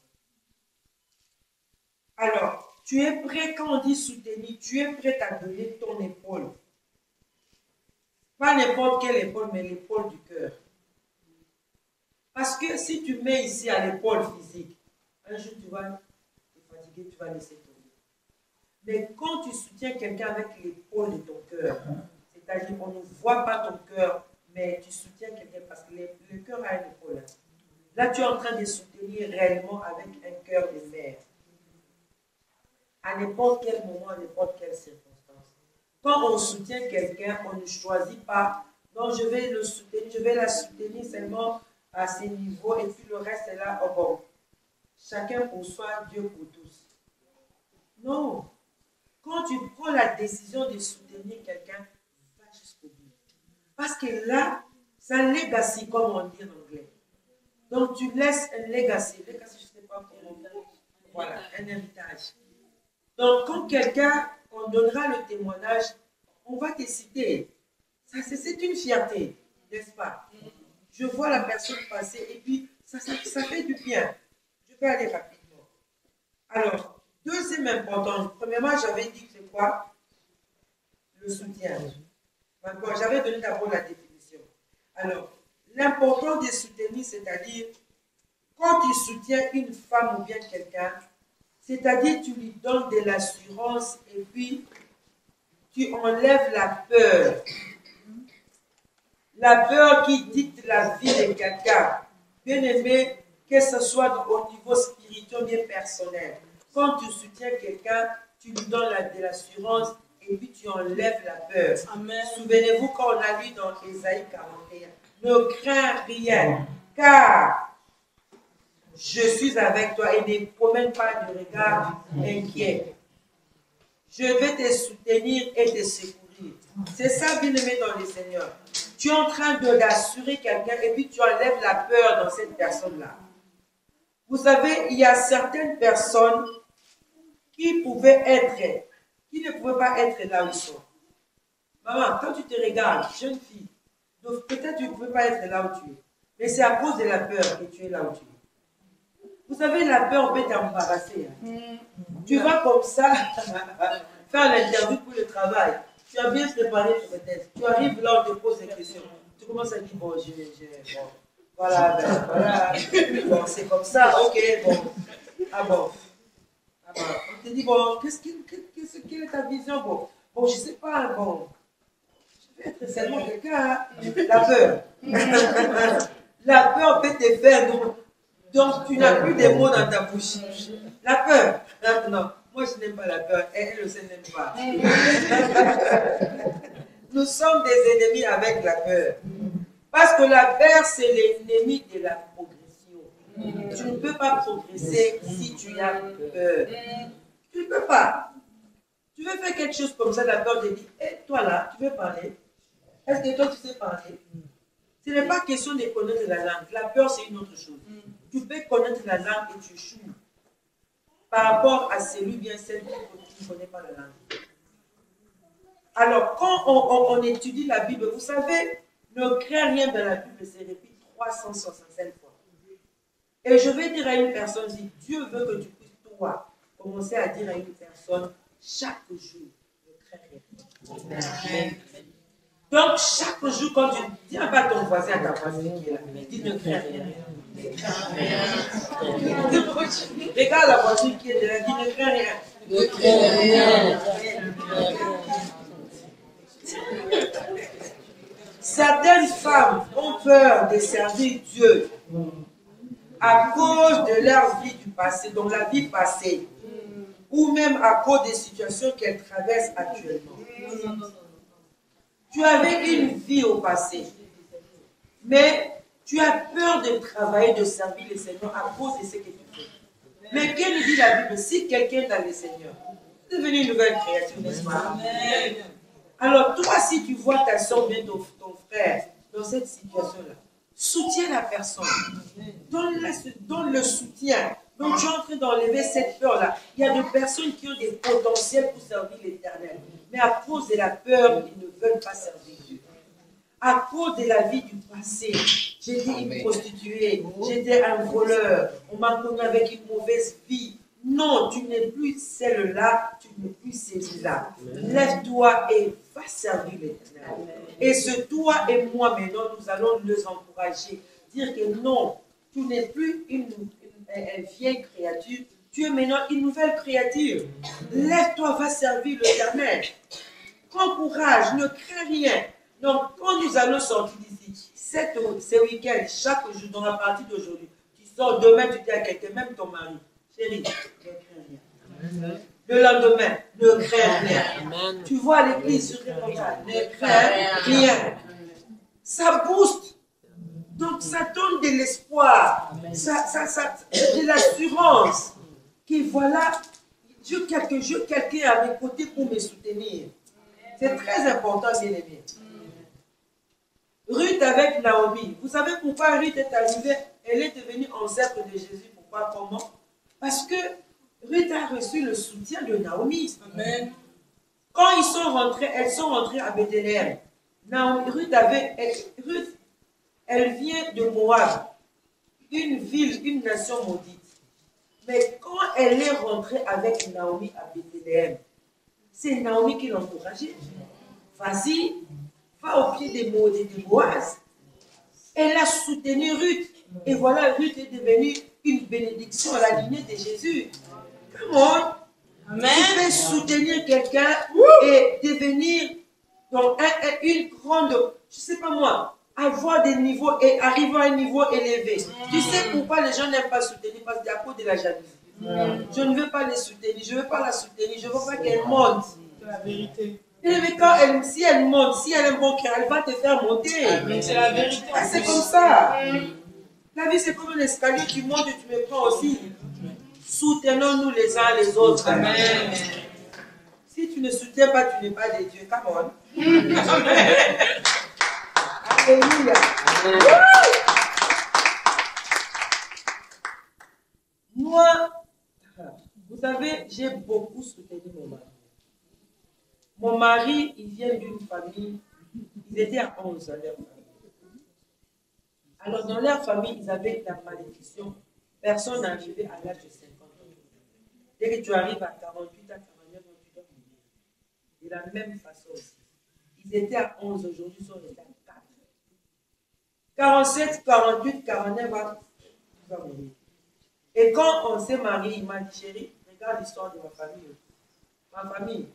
C: Alors, tu es prêt, quand on dit soutenir, tu es prêt à donner ton épaule.
E: Pas n'importe quelle épaule, mais l'épaule du cœur. Parce que si tu mets ici à l'épaule physique, un jour tu vas te fatiguer, tu vas laisser tomber. Mais quand tu soutiens quelqu'un avec l'épaule de ton cœur, c'est-à-dire qu'on ne voit pas ton cœur, mais tu soutiens quelqu'un parce que le cœur a une épaule. Là, tu es en train de soutenir réellement avec un cœur de mère. À n'importe quel moment, à n'importe quelle circonstance. Quand on soutient quelqu'un, on ne choisit pas. Non, je vais le soutenir, je vais la soutenir seulement à ses niveaux et puis le reste est là. Oh bon, chacun pour soi, Dieu pour tous. Non. Quand tu prends la décision de soutenir quelqu'un, va jusqu'au bout. Parce que là, c'est un legacy, comme on dit en anglais. Donc tu laisses un legacy. Legacy, je ne sais pas comment. Voilà, un héritage. Donc quand quelqu'un, on donnera le témoignage, on va te citer. C'est une fierté, n'est-ce pas? Je vois la personne passer et puis ça fait du bien. Je vais aller rapidement. Alors, deuxième importance. Premièrement, j'avais dit que c'est quoi? Le soutien. Maintenant, j'avais donné d'abord la définition. Alors, l'important de soutenir, c'est-à-dire, quand tu soutiens une femme ou bien quelqu'un, c'est-à-dire tu lui donnes de l'assurance et puis tu enlèves la peur. La peur qui dicte la vie de quelqu'un. Bien aimé, que ce soit au niveau spirituel ou bien personnel. Quand tu soutiens quelqu'un, tu lui donnes de l'assurance et puis tu enlèves la peur. Souvenez-vous quand on a lu dans Ésaïe 41, ne crains rien, car je suis avec toi et ne promène pas de regard inquiet. Je vais te soutenir et te secourir. C'est ça, bien aimé dans le Seigneur. Tu es en train d'assurer quelqu'un et puis tu enlèves la peur dans cette personne-là. Vous savez, il y a certaines personnes qui ne pouvaient pas être là où ils sont. Maman, quand tu te regardes, jeune fille, peut-être tu ne peux pas être là où tu es. Mais c'est à cause de la peur que tu es là où tu es. Vous savez, la peur peut t'embarrasser. Tu vas comme ça faire l'interview pour le travail. Tu as bien préparé pour peut-être. Tu arrives là, on te pose des questions. Tu commences à dire, bon, bon, voilà, ben, voilà. Bon, c'est comme ça, ok, bon. Ah bon. On te dit, bon, quelle est ta vision? Bon, je ne sais pas, bon. Je vais être seulement quelqu'un, hein. La peur. La peur peut te faire, donc tu n'as plus de mots dans ta bouche. La peur. Non, moi je n'aime pas la peur, elle aussi n'aime pas. Nous sommes des ennemis avec la peur. Parce que la peur, c'est l'ennemi de la progression. Tu ne peux pas progresser si tu as peur. Tu ne peux pas. Tu veux faire quelque chose comme ça, la peur te dit, hé, toi là, tu veux parler? Est-ce que toi tu sais parler? Ce n'est pas question de connaître la langue. La peur, c'est une autre chose. Tu peux connaître la langue et tu échoues par rapport à celui bien celle qui ne connaît pas la langue. Alors, quand on étudie la Bible, vous savez, ne crains rien dans la Bible, c'est répété 365 fois. Et je vais dire à une personne, si Dieu veut que tu puisses, toi, commencer à dire à une personne, chaque jour, ne crains rien. Donc, chaque jour, quand tu dis pas à ton voisin, à ta voisine qui est là, dis ne crains rien. Regarde la voisine qui est là, dis ne crains rien. Ne crains rien. Certaines femmes ont peur de servir Dieu à cause de leur vie du passé, donc la vie passée, ou même à cause des situations qu'elles traversent actuellement. Tu avais une vie au passé, mais tu as peur de travailler, de servir le Seigneur à cause de ce que tu fais. Mais qu'est-ce que dit la Bible? Si quelqu'un est dans le Seigneur, c'est devenu une nouvelle créature, n'est-ce pas? Alors toi, si tu vois ta soeur, bien ton frère, dans cette situation-là, soutiens la personne. Donne le soutien. Donc tu es en train d'enlever cette peur-là. Il y a des personnes qui ont des potentiels pour servir l'Éternel. Mais à cause de la peur, ils ne veulent pas servir Dieu. À cause de la vie du passé, j'étais une prostituée, j'étais un voleur, on m'a connu avec une mauvaise vie. non, tu n'es plus celle-là, tu n'es plus celle-là. Lève-toi et va servir l'Éternel. Et ce toi et moi maintenant, nous allons les encourager. Dire que non, tu n'es plus une vieille créature, tu es maintenant une nouvelle créature. Lève-toi, va servir l'Éternel. Prends courage, ne crains rien. Donc, quand nous allons sortir d'ici, ce week-end, chaque jour, dans la partie d'aujourd'hui, tu sors demain, tu dis à quelqu'un, même ton mari, chérie, ne crains rien. Le lendemain, ne crains rien. Tu vois à l'église, sur tes contacts, ne crains rien. Ça booste. Donc, ça donne de l'espoir. De l'assurance. Que voilà, j'ai quelqu'un à mes côtés pour me soutenir. C'est très important, bien aimé. Ruth avec Naomi. Vous savez pourquoi Ruth est arrivée? Elle est devenue enceinte de Jésus. Pourquoi? Comment? Parce que Ruth a reçu le soutien de Naomi. Amen. Quand elles sont rentrées à Bethléem. Ruth, elle vient de Moab, une ville, une nation maudite. Mais quand elle est rentrée avec Naomi à Bethléem, c'est Naomi qui l'a encouragée. Vas-y, va au pied des Boaz. Elle a soutenu Ruth. Et voilà, Ruth est devenue une bénédiction à la lignée de Jésus. Comment? Tu peux soutenir quelqu'un et devenir donc, une grande, je ne sais pas moi, avoir des niveaux et arriver à un niveau élevé. Tu sais pourquoi les gens n'aiment pas soutenir? Parce que c'est à cause de la jalousie. Je ne veux pas les soutenir, je ne veux pas la soutenir, je ne veux pas qu'elle monte.
D: C'est la vérité.
E: Mais quand si elle monte, si elle est un bon cœur, elle va te faire monter.
D: C'est la vérité.
E: C'est comme ça. La vie, c'est comme un escalier, tu montes et tu me prends aussi. Soutenons-nous les uns les autres. Amen. Si tu ne soutiens pas, tu n'es pas de Dieu. Come on. Alléluia. Moi, vous savez, j'ai beaucoup soutenu mon mari. Mon mari, il vient d'une famille, ils étaient à 11 dans leur famille. Alors, dans leur famille, ils avaient la malédiction. Personne n'arrivait à l'âge de 50 ans. Dès que tu arrives à 48 à 49 ans, tu dois mourir. De la même façon aussi. Ils étaient à 11, aujourd'hui, ils sont restés à 4. 47, 48, 49 ans, tu vas mourir. Et quand on s'est marié, il m'a dit, chérie, regarde l'histoire de ma famille. Ma famille,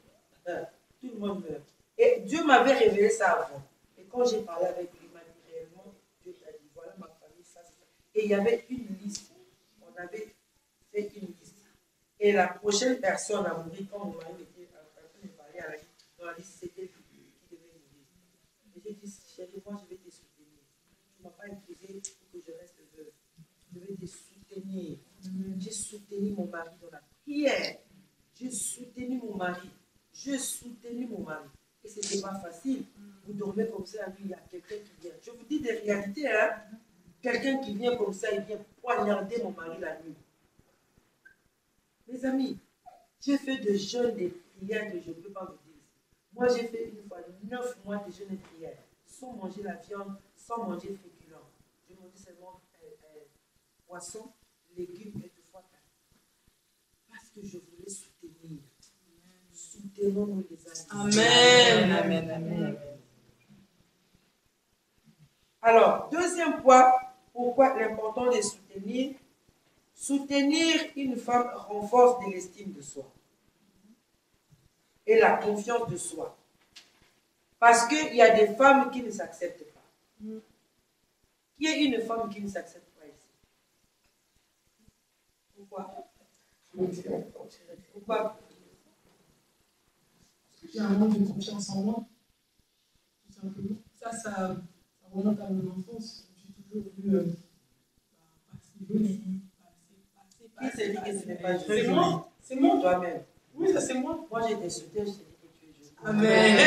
E: tout le monde meurt. Et Dieu m'avait révélé ça avant. Et quand j'ai parlé avec lui, il m'a dit réellement, Dieu t'a dit, voilà ma famille, ça, ça. Et il y avait une liste. On avait fait une liste. Et la prochaine personne à mourir, quand mon mari était en train de parler à la liste, dans la liste, c'était lui qui devait mourir. Et j'ai dit, chérie, moi je vais te soutenir. Tu ne m'as pas imposé pour que je reste veuve. Je vais te soutenir. J'ai soutenu mon mari dans la prière. J'ai soutenu mon mari. J'ai soutenu mon mari. Et ce n'était pas facile. Vous dormez comme ça, lui, il y a quelqu'un qui vient. Je vous dis des réalités, hein. Quelqu'un qui vient comme ça, il vient poignarder mon mari la nuit. Mes amis, j'ai fait de jeûnes, des prières que je ne peux pas vous dire. Moi, j'ai fait une fois 9 mois de jeûne et prières, sans manger la viande, sans manger féculents. Je mangeais seulement poisson, légumes et toutefois parce que je voulais soutenir. Soutenons-nous les uns.
D: Amen. Amen. Amen.
E: Alors, deuxième point, pourquoi l'important de soutenir? Soutenir une femme renforce de l'estime de soi et la confiance de soi. Parce qu'il y a des femmes qui ne s'acceptent pas. Qui est une femme qui ne s'accepte pas ici? Pourquoi? Pourquoi?
D: Parce que j'ai un manque de confiance en moi. Tout simplement. Ça remonte à mon enfance. J'ai toujours voulu passer jolie.
E: Qui s'est dit que ce n'est pas
D: C'est moi. C'est moi.
E: Toi-même.
D: Oui, ça c'est moi.
E: Moi, j'ai été soutenue, je t'ai dit que tu es jolie.
D: Amen.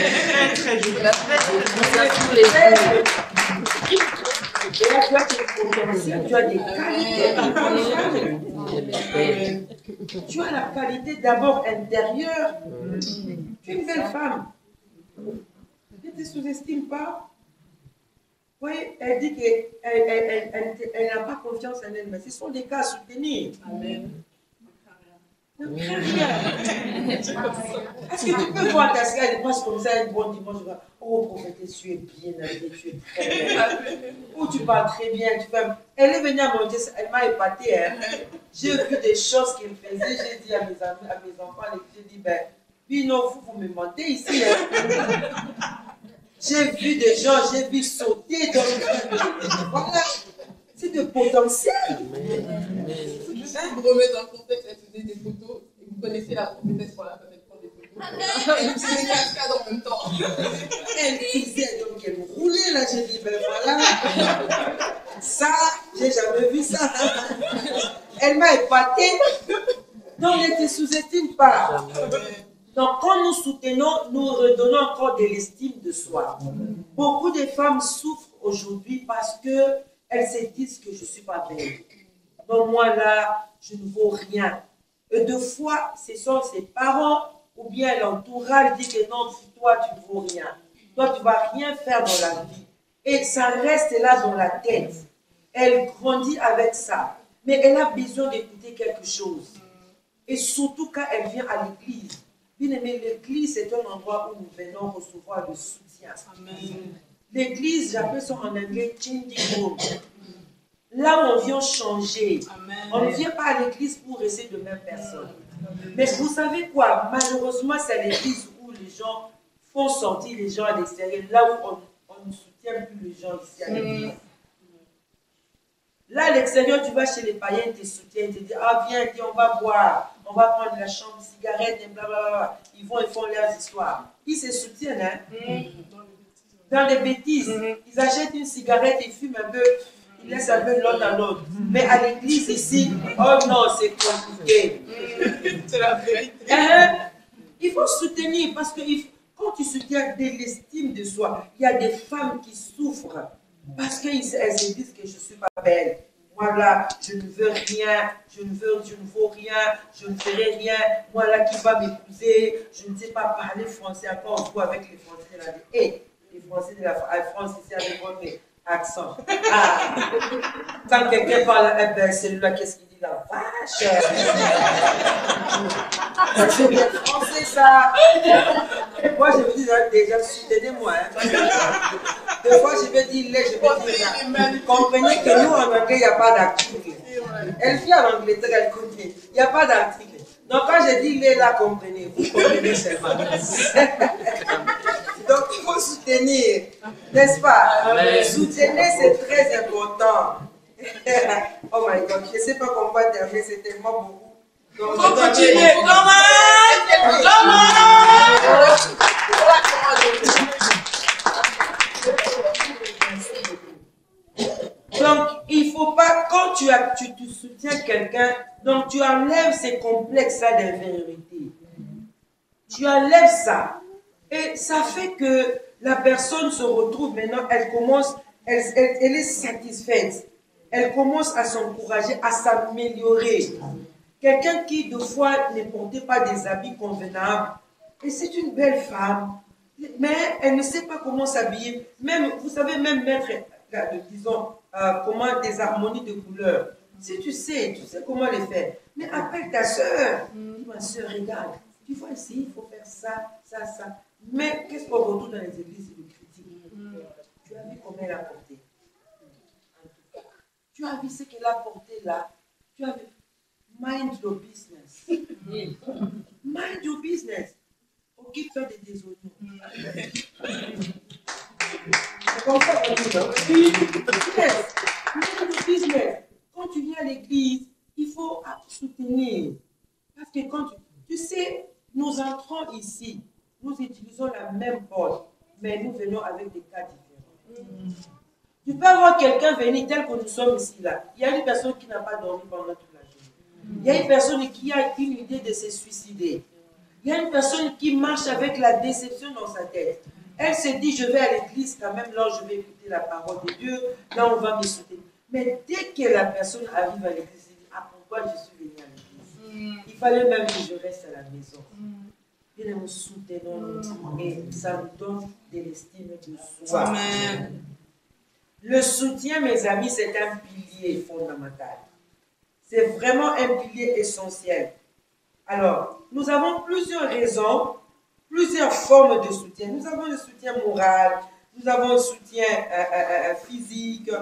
D: Très jolie.
E: La tous les jours. Et là, toi, tu es potentiel, tu as des qualités. Tu as la qualité d'abord intérieure. Tu es une belle femme. Ne te sous-estime pas. Oui, elle dit qu'elle n'a pas confiance en elle, mais ce sont des cas à soutenir.
B: Amen.
E: Ne crée rien. Est-ce que tu peux voir ta sœur, elle passe comme ça un bon dimanche, tu vas, oh prophétesse, tu es bien habillée, tu es très belle. Ou tu parles très bien, tu fais. Elle est venue à mon Dieu, elle m'a épatée. Hein. J'ai vu des choses qu'elle faisait, j'ai dit à mes amis, à mes enfants, j'ai dit, ben, puis non, vous me mentez ici. Hein. J'ai vu des gens, j'ai vu sauter dans le. Voilà. C'est de potentiel.
B: Juste pour remettre en contexte, elle faisait des photos. Et vous connaissez la prophétesse pour la quand elle prend des photos. Elle faisait des cascades en même temps.
E: Elle faisait, donc elle roulait là. J'ai dit, ben voilà. Ça, j'ai jamais vu ça. Elle m'a épatée. Donc ne te sous-estime pas. Donc quand nous soutenons, nous redonnons encore de l'estime de soi. Beaucoup de femmes souffrent aujourd'hui parce qu'elles se disent que je ne suis pas belle. Donc moi là, je ne vaux rien. Et deux fois, ce sont ses parents ou bien l'entourage dit que non, toi tu ne vaux rien. Toi tu ne vas rien faire dans la vie. Et ça reste là dans la tête. Elle grandit avec ça. Mais elle a besoin d'écouter quelque chose. Et surtout quand elle vient à l'église. Bien aimé, l'église c'est un endroit où nous venons recevoir le soutien. L'église, j'appelle ça en anglais changing room. Là où on vient changer. Amen. On ne vient pas à l'église pour rester de même personne. Mais vous savez quoi? Malheureusement, c'est l'église où les gens font sortir les gens à l'extérieur. Là où on ne soutient plus les gens ici à l'église. Là, à l'extérieur, tu vas chez les païens, ils te soutiennent, ils te disent, ah viens, on va boire, on va prendre la chambre, cigarette, et blablabla. Ils font leurs histoires. Ils se soutiennent, hein? Dans les bêtises. Ils achètent une cigarette, ils fument un peu, ils laissent un peu l'autre à l'autre. Mais à l'église ici, oh non, c'est compliqué.
B: C'est la vérité.
E: Il faut soutenir parce que quand tu soutiens de l'estime de soi, il y a des femmes qui souffrent. Parce qu'elles se disent que je ne suis pas belle. Moi là, je ne veux rien, je ne vaux rien, je ne ferai rien. Moi là, qui va m'épouser, je ne sais pas parler français. Encore on voit avec les Français là. Et les Français de la France ici avec votre accent. Ah. Quand quelqu'un parle, eh ben, celui-là, qu'est-ce qu'il dit là? Vache! C'est bien français ça! Moi, je me dis déjà, soutenez-moi. Hein. Des fois, je vais dire les, je vais dire là. Comprenez que nous, en anglais, il n'y a pas d'article. Elle vient en Angleterre, elle connaît. Il n'y a pas d'article. Donc, quand je dis les là, comprenez. Vous comprenez seulement. Donc, il faut soutenir. N'est-ce pas? Amen. Soutenir, c'est très important. Oh my God, je ne sais pas comment on va terminer, c'est tellement beaucoup. Donc,
B: il faut continuer.
E: Donc, il ne faut pas, quand tu soutiens quelqu'un, donc tu enlèves ces complexes-là d'infériorité. Tu enlèves ça. Et ça fait que la personne se retrouve maintenant, elle est satisfaite. Elle commence à s'encourager, à s'améliorer. Quelqu'un qui, de fois, ne portait pas des habits convenables, et c'est une belle femme, mais elle ne sait pas comment s'habiller. Même, vous savez, même mettre, disons, comment des harmonies de couleurs. Si tu sais comment les faire. Mais appelle ta soeur. Ma soeur, regarde. Tu vois ici, il faut faire ça, ça, ça. Mais qu'est-ce qu'on retrouve dans les églises de critique? Tu as vu comment elle a porté? Tu as vu ce qu'elle a porté là? Tu as vu? Mind your business. Mind your business. Occupe-toi de tes oignons. C'est comme ça qu'on dit, non? Mind your business. Quand tu viens à l'église, il faut soutenir. Parce que quand tu sais, nous entrons ici, nous utilisons la même porte, mais nous venons avec des cas différents. Tu peux avoir quelqu'un venir tel que nous sommes ici là. Il y a une personne qui n'a pas dormi pendant toute la journée. Il y a une personne qui a une idée de se suicider. Il y a une personne qui marche avec la déception dans sa tête. Elle se dit, je vais à l'église quand même, là je vais écouter la parole de Dieu, là on va me soutenir. Mais dès que la personne arrive à l'église, elle dit, ah pourquoi je suis venue à l'église? Il fallait même que je reste à la maison. Bien, nous soutenons et ça nous donne de l'estime de soi. Amen. Le soutien, mes amis, c'est un pilier fondamental. C'est vraiment un pilier essentiel. Alors, nous avons plusieurs raisons, plusieurs formes de soutien. Nous avons le soutien moral, nous avons le soutien physique,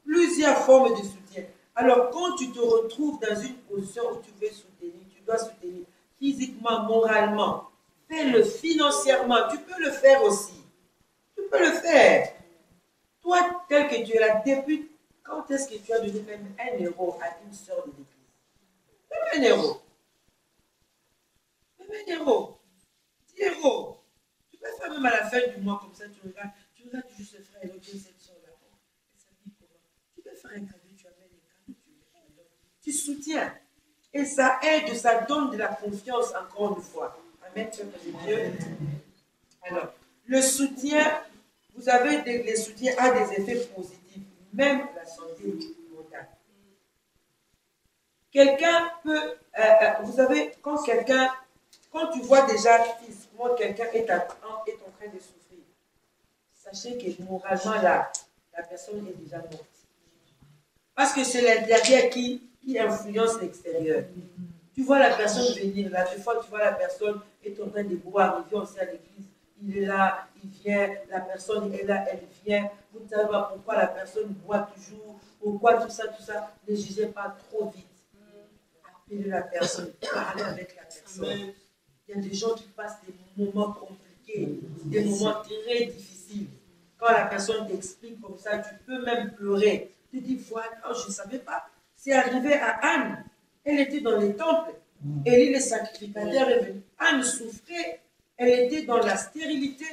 E: plusieurs formes de soutien. Alors, quand tu te retrouves dans une position où tu veux soutenir, tu dois soutenir physiquement, moralement, fais-le financièrement, tu peux le faire aussi. Tu peux le faire. Toi, tel que tu es là, depuis quand est-ce que tu as donné même 1 euro à une sœur de l'église? Même 1 euro. Même 1 euro. 10 euros. Tu peux faire même à la fin du mois comme ça, tu regardes juste ce frère et l'autre, cette soeur-là. Tu peux faire un cadeau, tu amènes les cadeaux, tu soutiens. Et ça aide, ça donne de la confiance encore une fois. Amen, Dieu. Alors, le soutien, vous avez les soutiens a des effets positifs, même la santé mentale. Quelqu'un peut, vous savez, quand tu vois déjà physiquement quelqu'un est en train de souffrir, sachez que moralement, la personne est déjà morte. Parce que c'est l'intérieur qui influence l'extérieur. Tu vois la personne venir là, des fois tu vois la personne est en train de boire, il vient aussi à l'église, il est là, il vient, la personne est là, elle vient. Vous ne savez pas pourquoi la personne boit toujours, pourquoi tout ça. Ne jugez pas trop vite. Appelez la personne, parlez avec la personne. Il y a des gens qui passent des moments compliqués, des moments très difficiles. Quand la personne t'explique comme ça, tu peux même pleurer. Tu dis, voilà, je ne savais pas. C'est arrivé à Anne. Elle était dans les temples. Élie, le sacrificateur, est venu. Anne souffrait. Elle était dans la stérilité.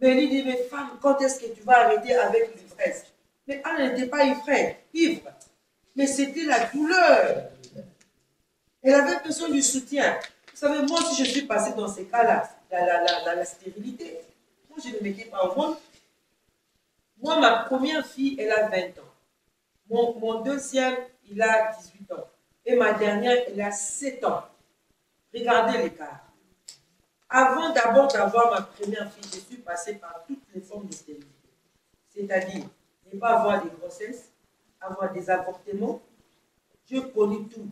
E: Mais Élie dit, mais femme, quand est-ce que tu vas arrêter avec l'ivresse? Mais Anne n'était pas ivre. Mais c'était la douleur. Elle avait besoin du soutien. Vous savez, moi, si je suis passée dans ces cas-là, la stérilité, moi, je ne m'étais pas au monde. Moi, ma première fille, elle a 20 ans. Mon deuxième, il a 18 ans. Et ma dernière, elle a 7 ans. Regardez l'écart. Avant d'abord d'avoir ma première fille, je suis passée par toutes les formes de stérilité. C'est-à-dire, ne pas avoir des grossesses, avoir des avortements. Je connais tout.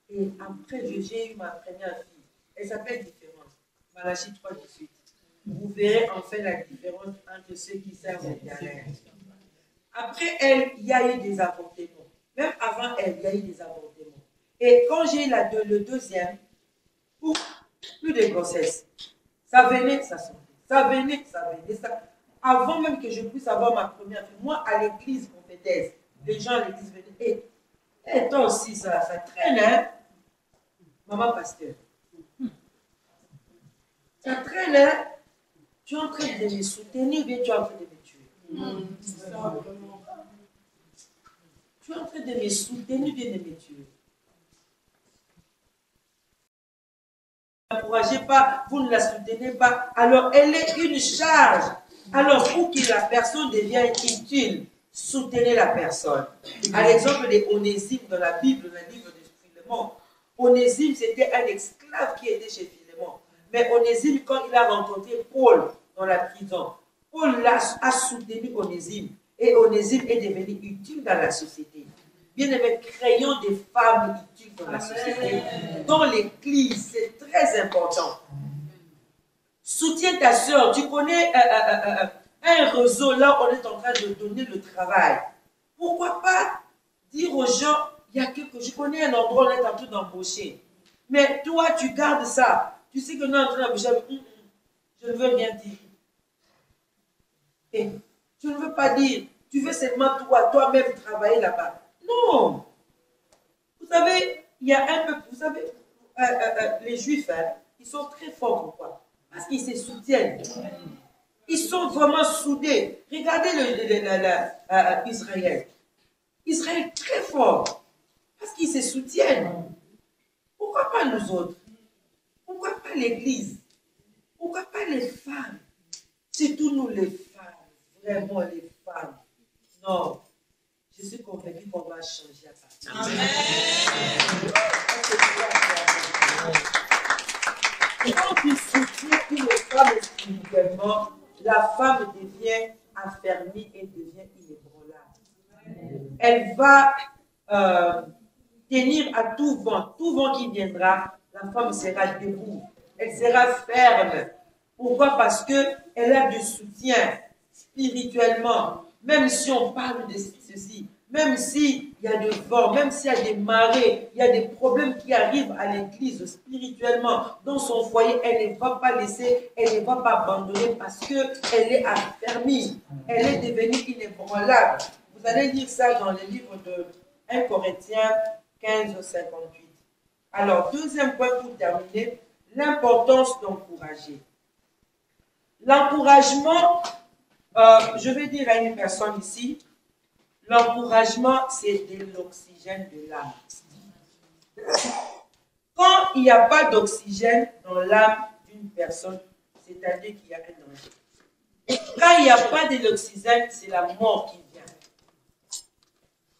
E: Et après, j'ai eu ma première fille. Elle s'appelle Différence. Malachie 3,18. Vous verrez enfin la différence entre ceux qui servent l'Éternel. Après elle, il y a eu des avortements. Même avant elle, il y a eu des avortements. Et quand j'ai eu le deuxième, plus de grossesse. Ça venait, ça sortait. Ça venait, ça venait. Avant même que je puisse avoir ma première fille, moi, à l'église prophétesse, les gens à l'église venaient. Et toi aussi, ça traîne, hein? Maman pasteur. Ça traîne, hein? Tu es en train de me soutenir ou bien tu es en train de me tuer? Tu es en train de me soutenir ou bien de me tuer? Ne l'encouragez pas, vous ne la soutenez pas. Alors, elle est une charge. Alors, pour que la personne devienne utile, soutenez la personne. À l'exemple de Onésime dans la Bible, dans le livre de Philémon, Onésime, c'était un esclave qui était chez Philémon. Mais Onésime, quand il a rencontré Paul dans la prison, Paul a soutenu Onésime. Et Onésime est devenu utile dans la société. Bien aimé, créons des femmes utiles dans la société. Dans l'église, c'est très important. Soutiens ta soeur. Tu connais un réseau là, on est en train de donner le travail. Pourquoi pas dire aux gens, il y a je connais un endroit où on est en train d'embaucher. Mais toi, tu gardes ça. Tu sais que nous sommes en train d'embaucher. Je ne veux rien dire. Et tu ne veux pas dire, tu veux seulement toi-même travailler là-bas. Non. Vous savez, il y a un peu, vous savez, les Juifs, hein, ils sont très forts. Pourquoi? Parce qu'ils se soutiennent. Ils sont vraiment soudés. Regardez Israël. Israël est très fort. Parce qu'ils se soutiennent. Pourquoi pas nous autres? Pourquoi pas l'Église? Pourquoi pas les femmes? Surtout nous les femmes. Vraiment les femmes. Non. Je suis convaincue qu'on va changer à partir. Amen. Quand tu soutiens une femme spirituellement, la femme devient affermie et devient inébranlable. Elle va tenir à tout vent qui viendra, la femme sera debout. Elle sera ferme. Pourquoi? Parce qu'elle a du soutien spirituellement. Même si on parle de ceci, même s'il y a du vent, même s'il y a des marées, il y a des problèmes qui arrivent à l'église spirituellement, dans son foyer, elle ne va pas laisser, elle ne va pas abandonner parce qu'elle est affermie. Elle est devenue inébranlable. Vous allez lire ça dans le livre de 1 Corinthiens 15, 58. Alors, deuxième point pour terminer, l'importance d'encourager. L'encouragement, je vais dire à une personne ici, l'encouragement, c'est de l'oxygène de l'âme. Quand il n'y a pas d'oxygène dans l'âme d'une personne, c'est-à-dire qu'il y a un danger. Quand il n'y a pas de l'oxygène, c'est la mort qui vient.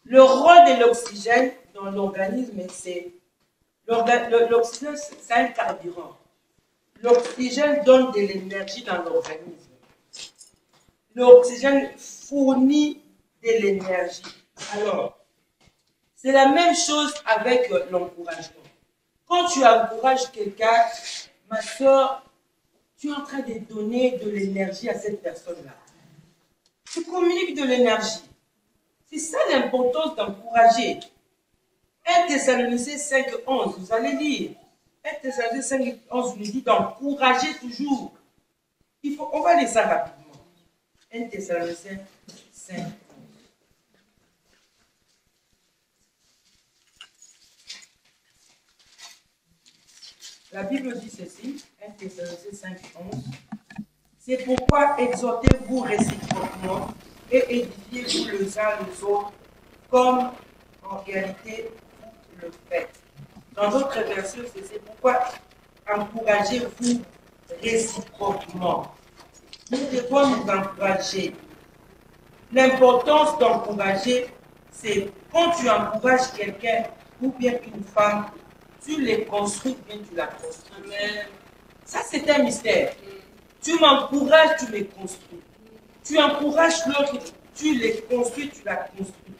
E: Le rôle de l'oxygène dans l'organisme, c'est l'oxygène, c'est un carburant. L'oxygène donne de l'énergie dans l'organisme. L'oxygène fournit de l'énergie. Alors, c'est la même chose avec l'encouragement. Quand tu encourages quelqu'un, ma soeur, tu es en train de donner de l'énergie à cette personne-là. Tu communiques de l'énergie. C'est ça l'importance d'encourager. 1 Thessaloniciens 5, 11, vous allez lire. 1 Thessaloniciens 5, 11 nous dit d'encourager toujours. On va lire ça rapidement. 1 Thessaloniciens 5, 11. La Bible dit ceci, 1 Thessaloniciens 5, 11. C'est pourquoi exhortez-vous réciproquement et édifiez-vous les uns les autres, comme en réalité vous le faites. Dans d'autres versions, c'est pourquoi encouragez-vous réciproquement. Nous devons nous encourager. L'importance d'encourager, c'est quand tu encourages quelqu'un ou bien une femme, tu les construis, bien tu la construis. Amen. Ça, c'est un mystère. Tu m'encourages, tu les construis. Tu encourages l'autre, tu les construis, tu la construis.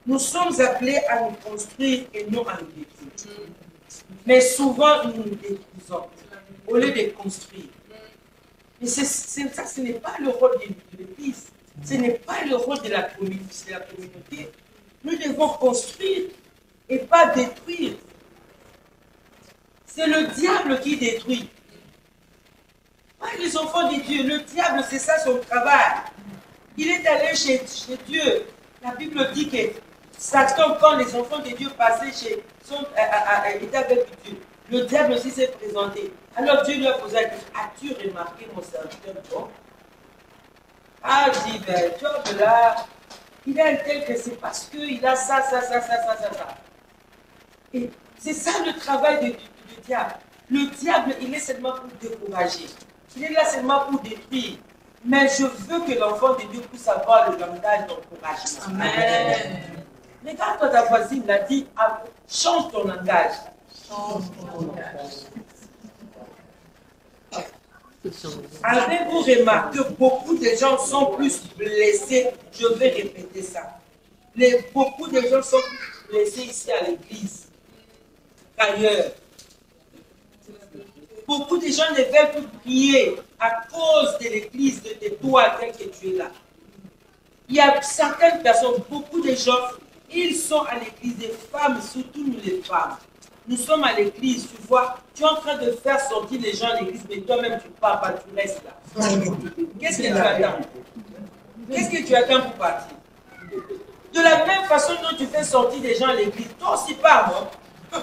E: Nous sommes appelés à nous construire et non à nous détruire. Mais souvent, nous nous détruisons au lieu de construire. Mais ça, ce n'est pas le rôle de l'Église. Ce n'est pas le rôle de la communauté. Nous devons construire et pas détruire. C'est le diable qui détruit. Pas les enfants de Dieu. Le diable, c'est ça son travail. Il est allé chez Dieu. La Bible dit que Satan, quand les enfants de Dieu passaient étaient avec Dieu, le diable aussi s'est présenté. Alors Dieu lui a posé la question, as-tu remarqué mon serviteur Job? Ah, dit, ben, Job là, il a un tel que c'est parce qu'il a ça. Et c'est ça le travail du diable. Le diable, il est seulement pour décourager. Il est là seulement pour détruire. Mais je veux que l'enfant de Dieu puisse avoir le langage d'encouragement. Amen. Regarde-toi ta voisine, il a dit, change ton langage. Change ton langage. Avez-vous remarqué que beaucoup de gens sont plus blessés? Je vais répéter ça. Beaucoup de gens sont plus blessés ici à l'église qu'ailleurs. Beaucoup de gens ne veulent plus prier à cause de l'église, de toi, tel que tu es là. Il y a certaines personnes, beaucoup de gens, ils sont à l'église, des femmes, surtout nous les femmes. Nous sommes à l'église, tu vois, tu es en train de faire sortir les gens à l'église, mais toi-même tu pars pas, tu restes là. Qu'est-ce que tu attends? Qu'est-ce que tu attends pour partir? De la même façon dont tu fais sortir des gens à l'église, toi aussi pars, non?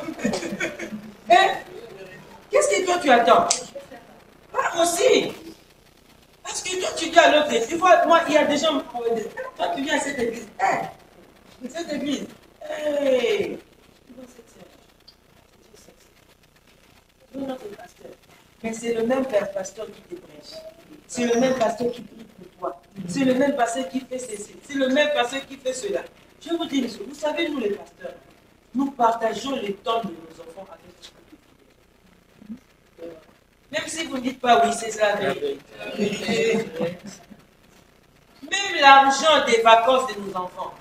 E: Hein? Qu'est-ce que toi tu attends? Pars aussi. Parce que toi tu dis à l'autre, tu vois, moi il y a des gens, toi tu viens à cette église, cette église, notre pasteur. Mais c'est le même père pasteur qui te prêche. C'est le même pasteur qui prie pour toi. C'est le même pasteur qui fait ceci. C'est le même pasteur qui fait cela. Je vais vous dire une chose. Vous savez, nous les pasteurs, nous partageons le temps de nos enfants avec nous. Même si vous ne dites pas oui, c'est ça. Même l'argent des vacances de nos enfants,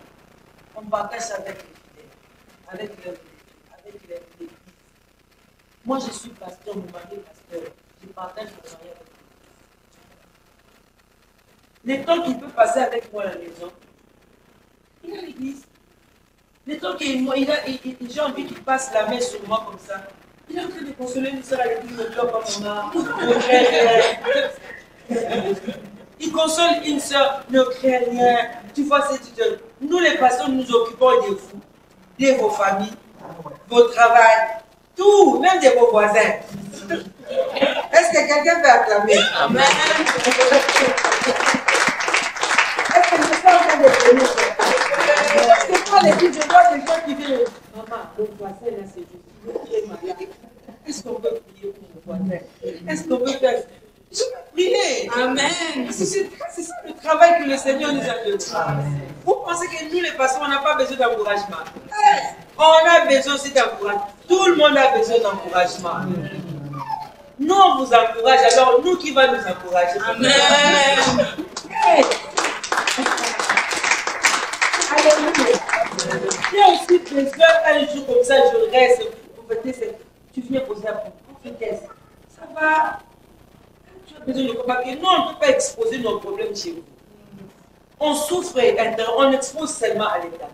E: on partage avec les fidèles, avec les Moi, je suis pasteur, mon mari est pasteur. Je partage mon mari avec lui. Les temps qu'il peut passer avec moi à la maison, il est à l'église. Les temps j'ai envie qu'il passe la main sur moi comme ça. Il est en train de consoler une soeur à l'église, ne pleure pas mon âme. Il console une soeur, ne crée rien. Tu vois, nous les pasteurs, nous nous occupons de vous, de vos familles, votre travail, tout, même de vos voisins. Est-ce que quelqu'un peut acclamer? Amen. Est-ce que je suis en train de venir? Parce que quand l'église, je vois des gens qui viennent. Maman, le voisin là, c'est juste. Il est malade. Est-ce qu'on peut prier pour mon voisin? Est-ce qu'on peut faire? Je peux prier. Amen. C'est ça le travail que le Seigneur nous a donné. Vous pensez que nous, les pasteurs, on n'a pas besoin d'encouragement? On a besoin aussi d'encouragement. Tout le monde a besoin d'encouragement. Nous, on vous encourage, alors nous qui va nous encourager? Amen. Hey. Alléluia. Il y a aussi besoin, un jour comme ça, je reste. Tu viens poser un problème. Ça va. Tu as besoin de comprendre que nous, on ne peut pas exposer nos problèmes chez vous. On souffre, on expose seulement à l'Éternel.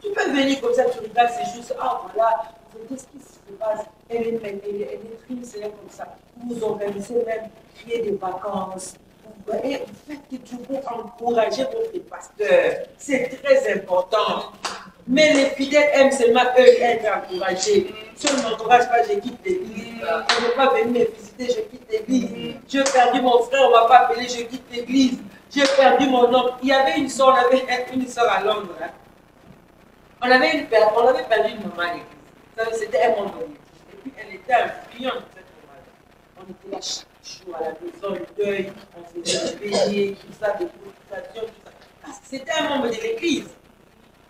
E: Tu peux venir comme ça, tu regardes ces choses. Ah voilà, qu'est-ce qui se passe? Elle est triste, elle est comme ça. Vous organisez même, créer des vacances. Et faites que tu peux encourager votre pasteur. C'est très important. Mais les fidèles aiment seulement eux être encouragés. Si on ne m'encourage pas, je quitte l'église. On ne va pas venir me visiter, je quitte l'église. J'ai perdu mon frère, on ne m'a pas appelé, je quitte l'église. J'ai perdu mon homme. Il y avait une soeur, on avait une soeur à Londres. Hein. On avait perdu une maman à l'église. C'était un monde de l'église. Et puis elle était influente, cette maman. On était là chaque jour à la maison, le deuil, on faisait des veillées, tout ça, des préoccupations, tout ça. Parce que c'était un membre de l'église.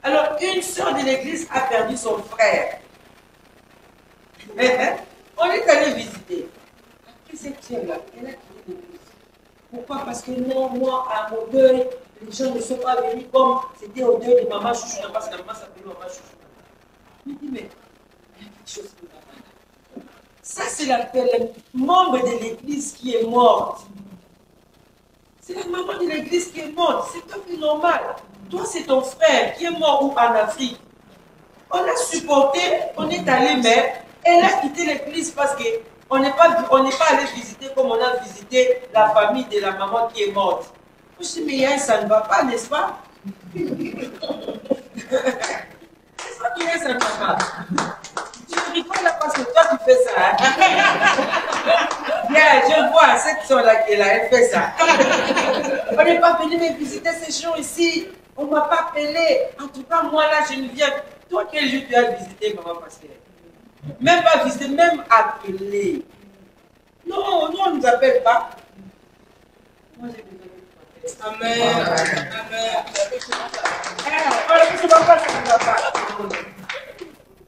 E: Alors, une soeur de l'église a perdu son frère. On est allé visiter. Après cette soeur-là, elle a quitté l'église. Pourquoi? Parce que non, moi, à mon deuil, les gens ne sont pas venus comme c'était au deuil de maman chouchou, parce que la maman s'appelait maman chouchou. Je me dis, mais il y a quelque chose qui va pas. Ça, c'est la membre de l'église qui est morte. C'est la maman de l'église qui est morte. C'est tout à fait normal. Toi, c'est ton frère qui est mort ou en Afrique. On a supporté, on est allé, mais elle a quitté l'église parce qu'on n'est pas allé visiter comme on a visité la famille de la maman qui est morte. Je me suis dit, mais ça ne va pas, n'est-ce pas? N'est-ce pas que ça ne va pas? Tu rigoles là parce que toi tu fais ça. Hein? Bien, je vois cette soeur-là qui est là, elle fait ça. On n'est pas venu me visiter ces gens ici. On ne m'a pas appelé. En tout cas, moi là, je ne viens. Toi, quel jour tu as visité maman pasteur? Même pas visiter, même appelé. Non, nous, on ne nous appelle pas. Moi, j'ai besoin de Amen. Amen.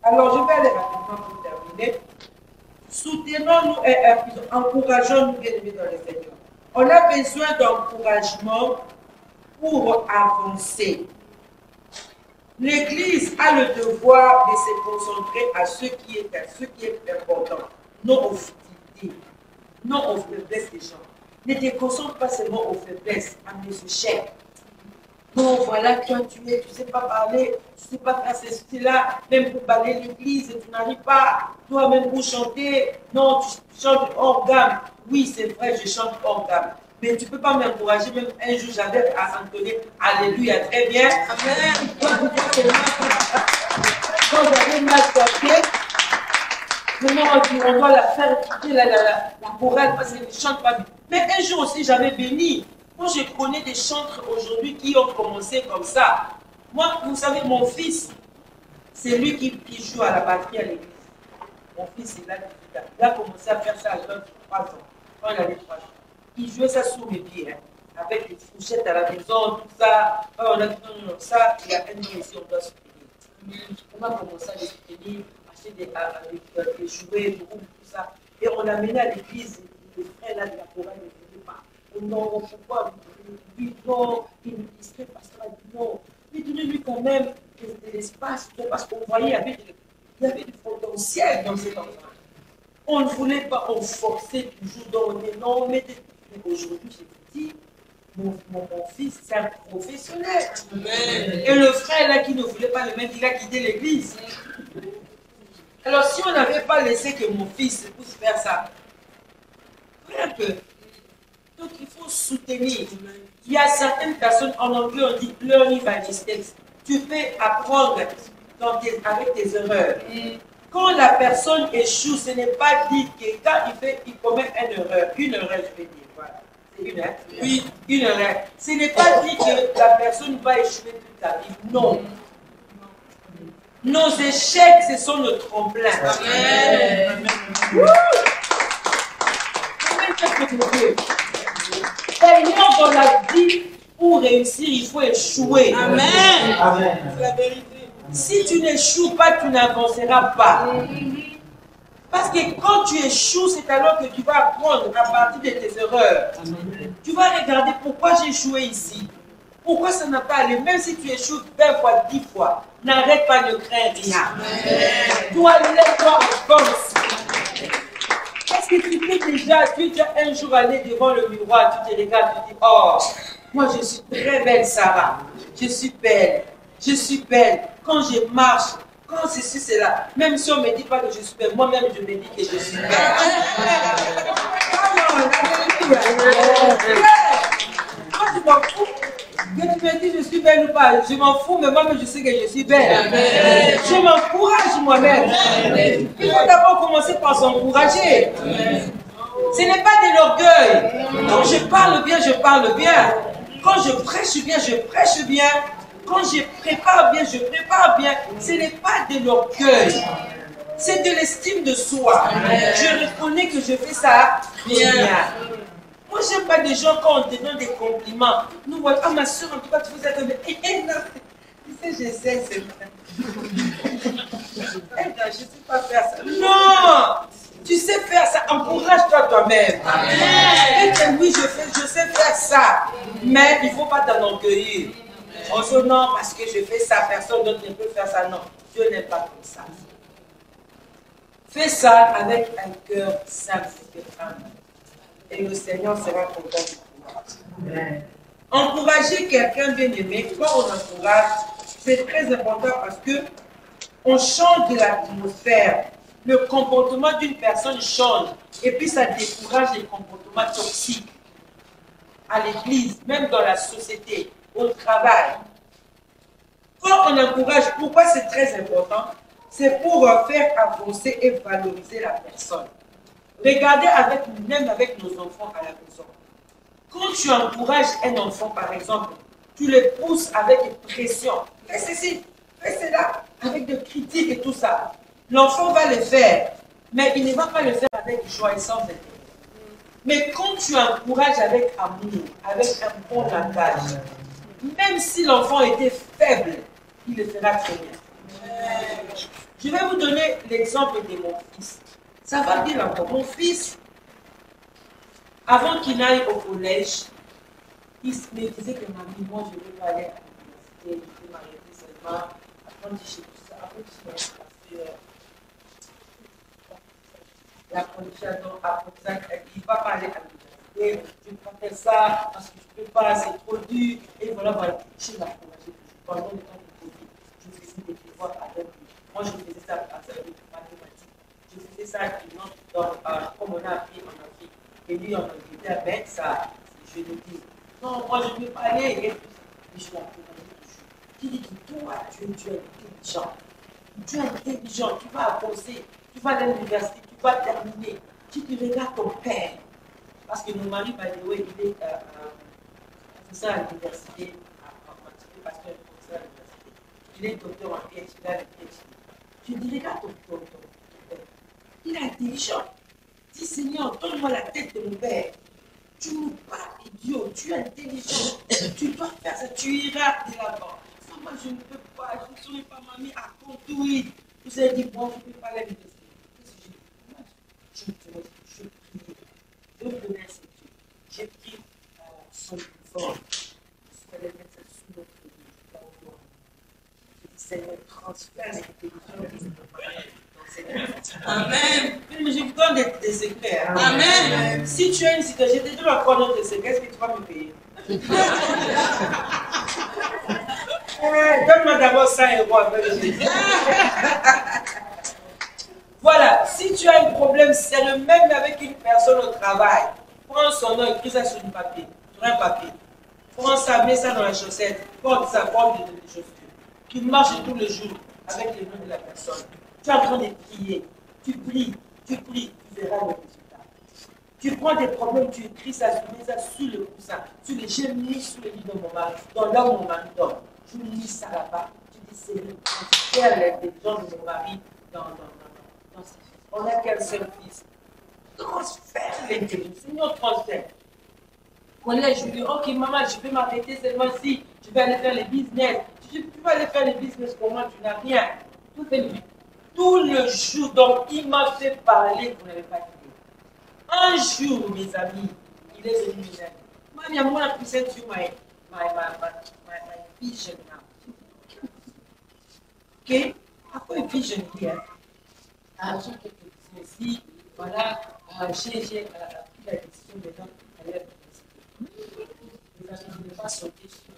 E: Alors, je vais aller rapidement pour terminer. Soutenons-nous et encourageons-nous bien aimés dans le Seigneur. On a besoin d'encouragement pour avancer. L'Église a le devoir de se concentrer à ce qui est important, non aux futilités, non aux faiblesses des gens. Ne te concentre pas seulement aux faiblesses, à mes échecs. Non, voilà, tu ne sais pas parler, tu ne sais pas faire ceci, là, même pour parler l'église, tu n'arrives pas, toi-même pour chanter, non, tu chantes hors gamme. Oui, c'est vrai, je chante hors gamme. Mais tu ne peux pas m'encourager, même un jour, j'avais à entonner Alléluia, très bien. Amen. Quand j'avais mal chanté, on doit la faire écouter la chorale parce qu'elle ne chante pas bien. Mais un jour aussi, j'avais béni. Moi, je connais des chantres aujourd'hui qui ont commencé comme ça. Moi, vous savez, mon fils, c'est lui qui joue à la batterie à l'église. Mon fils, il a commencé à faire ça à l'âge de 3 ans. Quand il avait 3 ans. Il jouait ça sous mes pieds, hein, avec des fourchettes à la maison, tout ça. On a dit non, ça, il y a un an ici, on doit soutenir. On a commencé à les soutenir, acheter des jouets, beaucoup, tout ça. Et on a mené à l'église les frères là de la chorale ne venaient pas. Non, pourquoi lui, non, il serait pastoral, non. Mais donnez-lui quand même de l'espace, parce qu'on voyait qu'il y avait du potentiel dans cet enfant. On ne voulait pas, on forçait toujours, donc on mettait. Mais aujourd'hui, je vous dis, mon fils, c'est un professionnel. Amen. Et le frère là qui ne voulait pas le mettre, il a quitté l'église. Alors si on n'avait pas laissé que mon fils puisse faire ça, un peu. Donc il faut soutenir. Il y a certaines personnes, en anglais on dit learning by mistakes. Tu peux apprendre avec tes erreurs. Quand la personne échoue, ce n'est pas dit que quand il commet une erreur, je vais dire, voilà. C'est une erreur. Oui, une erreur. Ce n'est pas dit que la personne va échouer toute sa vie. Non. Nos échecs, ce sont nos tremplins. Amen. Seigneur, dans la vie, pour réussir, il faut échouer. Amen. Amen. C'est la vérité. Si tu n'échoues pas, tu n'avanceras pas. Parce que quand tu échoues, c'est alors que tu vas apprendre à partir de tes erreurs. Amen. Tu vas regarder pourquoi j'ai échoué ici. Pourquoi ça n'a pas allé? Même si tu échoues 20 fois, 10 fois, n'arrête pas de craindre rien. Amen. Toi, lève-toi encore. Parce que tu es déjà un jour allé devant le miroir, tu te regardes, tu dis, oh, moi je suis très belle, Sarah. Je suis belle. Je suis belle. Quand je marche, quand ceci, c'est là. Même si on ne me dit pas que je suis belle, moi-même je me dis que je suis belle. Moi je m'en fous. Que tu me dis je suis belle ou pas, je m'en fous, mais moi-même je sais que je suis belle. Amen. Je m'encourage moi-même. Il faut d'abord commencer par s'encourager. Ce n'est pas de l'orgueil. Quand je parle bien, je parle bien. Quand je prêche bien, je prêche bien. Quand je prépare bien, je prépare bien. Ce n'est pas de l'orgueil. C'est de l'estime de soi. Je reconnais que je fais ça bien. Moi, je n'aime pas des gens quand on te donne des compliments. Nous voyons, ah ma soeur, en tout cas, tu faisais comme. Non, tu sais, j'essaie, c'est vrai. Je ne sais pas faire ça. Non! Tu sais faire ça, encourage-toi toi-même. Et oui, je sais faire ça. Mais il ne faut pas t'enorgueillir. On se dit non, parce que je fais ça, personne d'autre ne peut faire ça. Non, Dieu n'est pas comme ça. Fais ça avec un cœur simple et humble. Et le Seigneur sera content de toi. Encourager quelqu'un bien-aimé, quand on encourage, c'est très important parce que on change de l'atmosphère. Le comportement d'une personne change. Et puis ça décourage les comportements toxiques. À l'église, même dans la société, au travail. Quand on encourage, pourquoi c'est très important? C'est pour faire avancer et valoriser la personne. Regardez même avec nos enfants à la maison. Quand tu encourages un enfant, par exemple, tu le pousses avec pression. Fais ceci, fais cela, avec des critiques et tout ça. L'enfant va le faire, mais il ne va pas le faire avec joie et sans intérêt. Mais quand tu encourages avec amour, avec un bon langage, même si l'enfant était faible, il le fera très bien. Je vais vous donner l'exemple de mon fils. Ça va bien encore. Mon fils, avant qu'il aille au collège, il me disait que mamie, moi je ne veux pas aller à l'université, je veux m'arrêter seulement, apprendre chez tout ça, apprendre chez l'apprentissage, il ne va pas aller à l'université, je ne peux pas faire ça parce que je ne peux pas, c'est trop dur, et voilà. Je l'ai encouragé pendant le temps de Covid, je faisais des devoirs avec lui. Moi je faisais ça à partir de mathématiques. Je faisais ça comme on a appris en Afrique. Et lui, on était à mettre ça. Je lui dis, non, moi je ne peux pas aller. Et je l'ai encouragé toujours. Je dis, toi, tu es intelligent. Tu es intelligent, tu vas avancer, tu vas à l'université, tu vas terminer. Tu te regardes ton père. Parce que mon mari, by the way, il est professeur à l'université, pasteur professeur à l'université. Il est docteur en PhD, il a le PhD. Je dis, regarde ton père. Il est intelligent. Dis, Seigneur, donne-moi la tête de mon père. Tu n'es pas idiot, tu es intelligent. Tu dois faire ça, tu iras de l'avant. Moi, je ne peux pas, je ne serai pas mamie à conduire. Vous avez dit, bon, je ne peux pas aller à l'université. Je prie. Je connais ce Dieu. J'ai pris son uniforme. Je vais mettre ça sous notre vie. Je dis, Seigneur, transfère l'intelligence de Amen. Mais je vous donne des secrets. Hein.
B: Amen.
E: Si tu as une situation, je te donne encore d'autres secrets, est-ce que tu vas me payer? Donne-moi d'abord 100 € avec Jésus. Voilà, si tu as un problème sérieux, même avec une personne au travail, prends son nom, écris ça sur du papier, sur un papier. Prends ça, mets ça dans la chaussette, porte ça, porte des chaussures. Tu marches tous les jours avec le nom de la personne. Tu es en train de prier, tu pries, tu verras le résultat. Tu prends des problèmes, tu écris ça, tu mets ça sur le coussin, sur les j'ai mis sur le lit de mon mari, dans là où mon mari dort. Tu lis ça là-bas, tu dis c'est lui, tu fais les gens de mon mari dans ses fils. On n'a qu'un seul fils. Transfère l'intelligence, Seigneur transfert. Collège, je lui dis, ok maman, je vais m'arrêter seulement si je vais aller faire les business. Tu vas aller faire les business, comment tu n'as rien. Tout le jour, donc il m'a fait parler, vous n'avez pas dit. Un jour, mes amis, il est venu me dire, Maman, I want to present you my vision now. Okay? I've got a vision here. J'ai quelques business ici, voilà, j'ai pris la décision maintenant d'aller à l'université. Je ne vais pas sauter sur le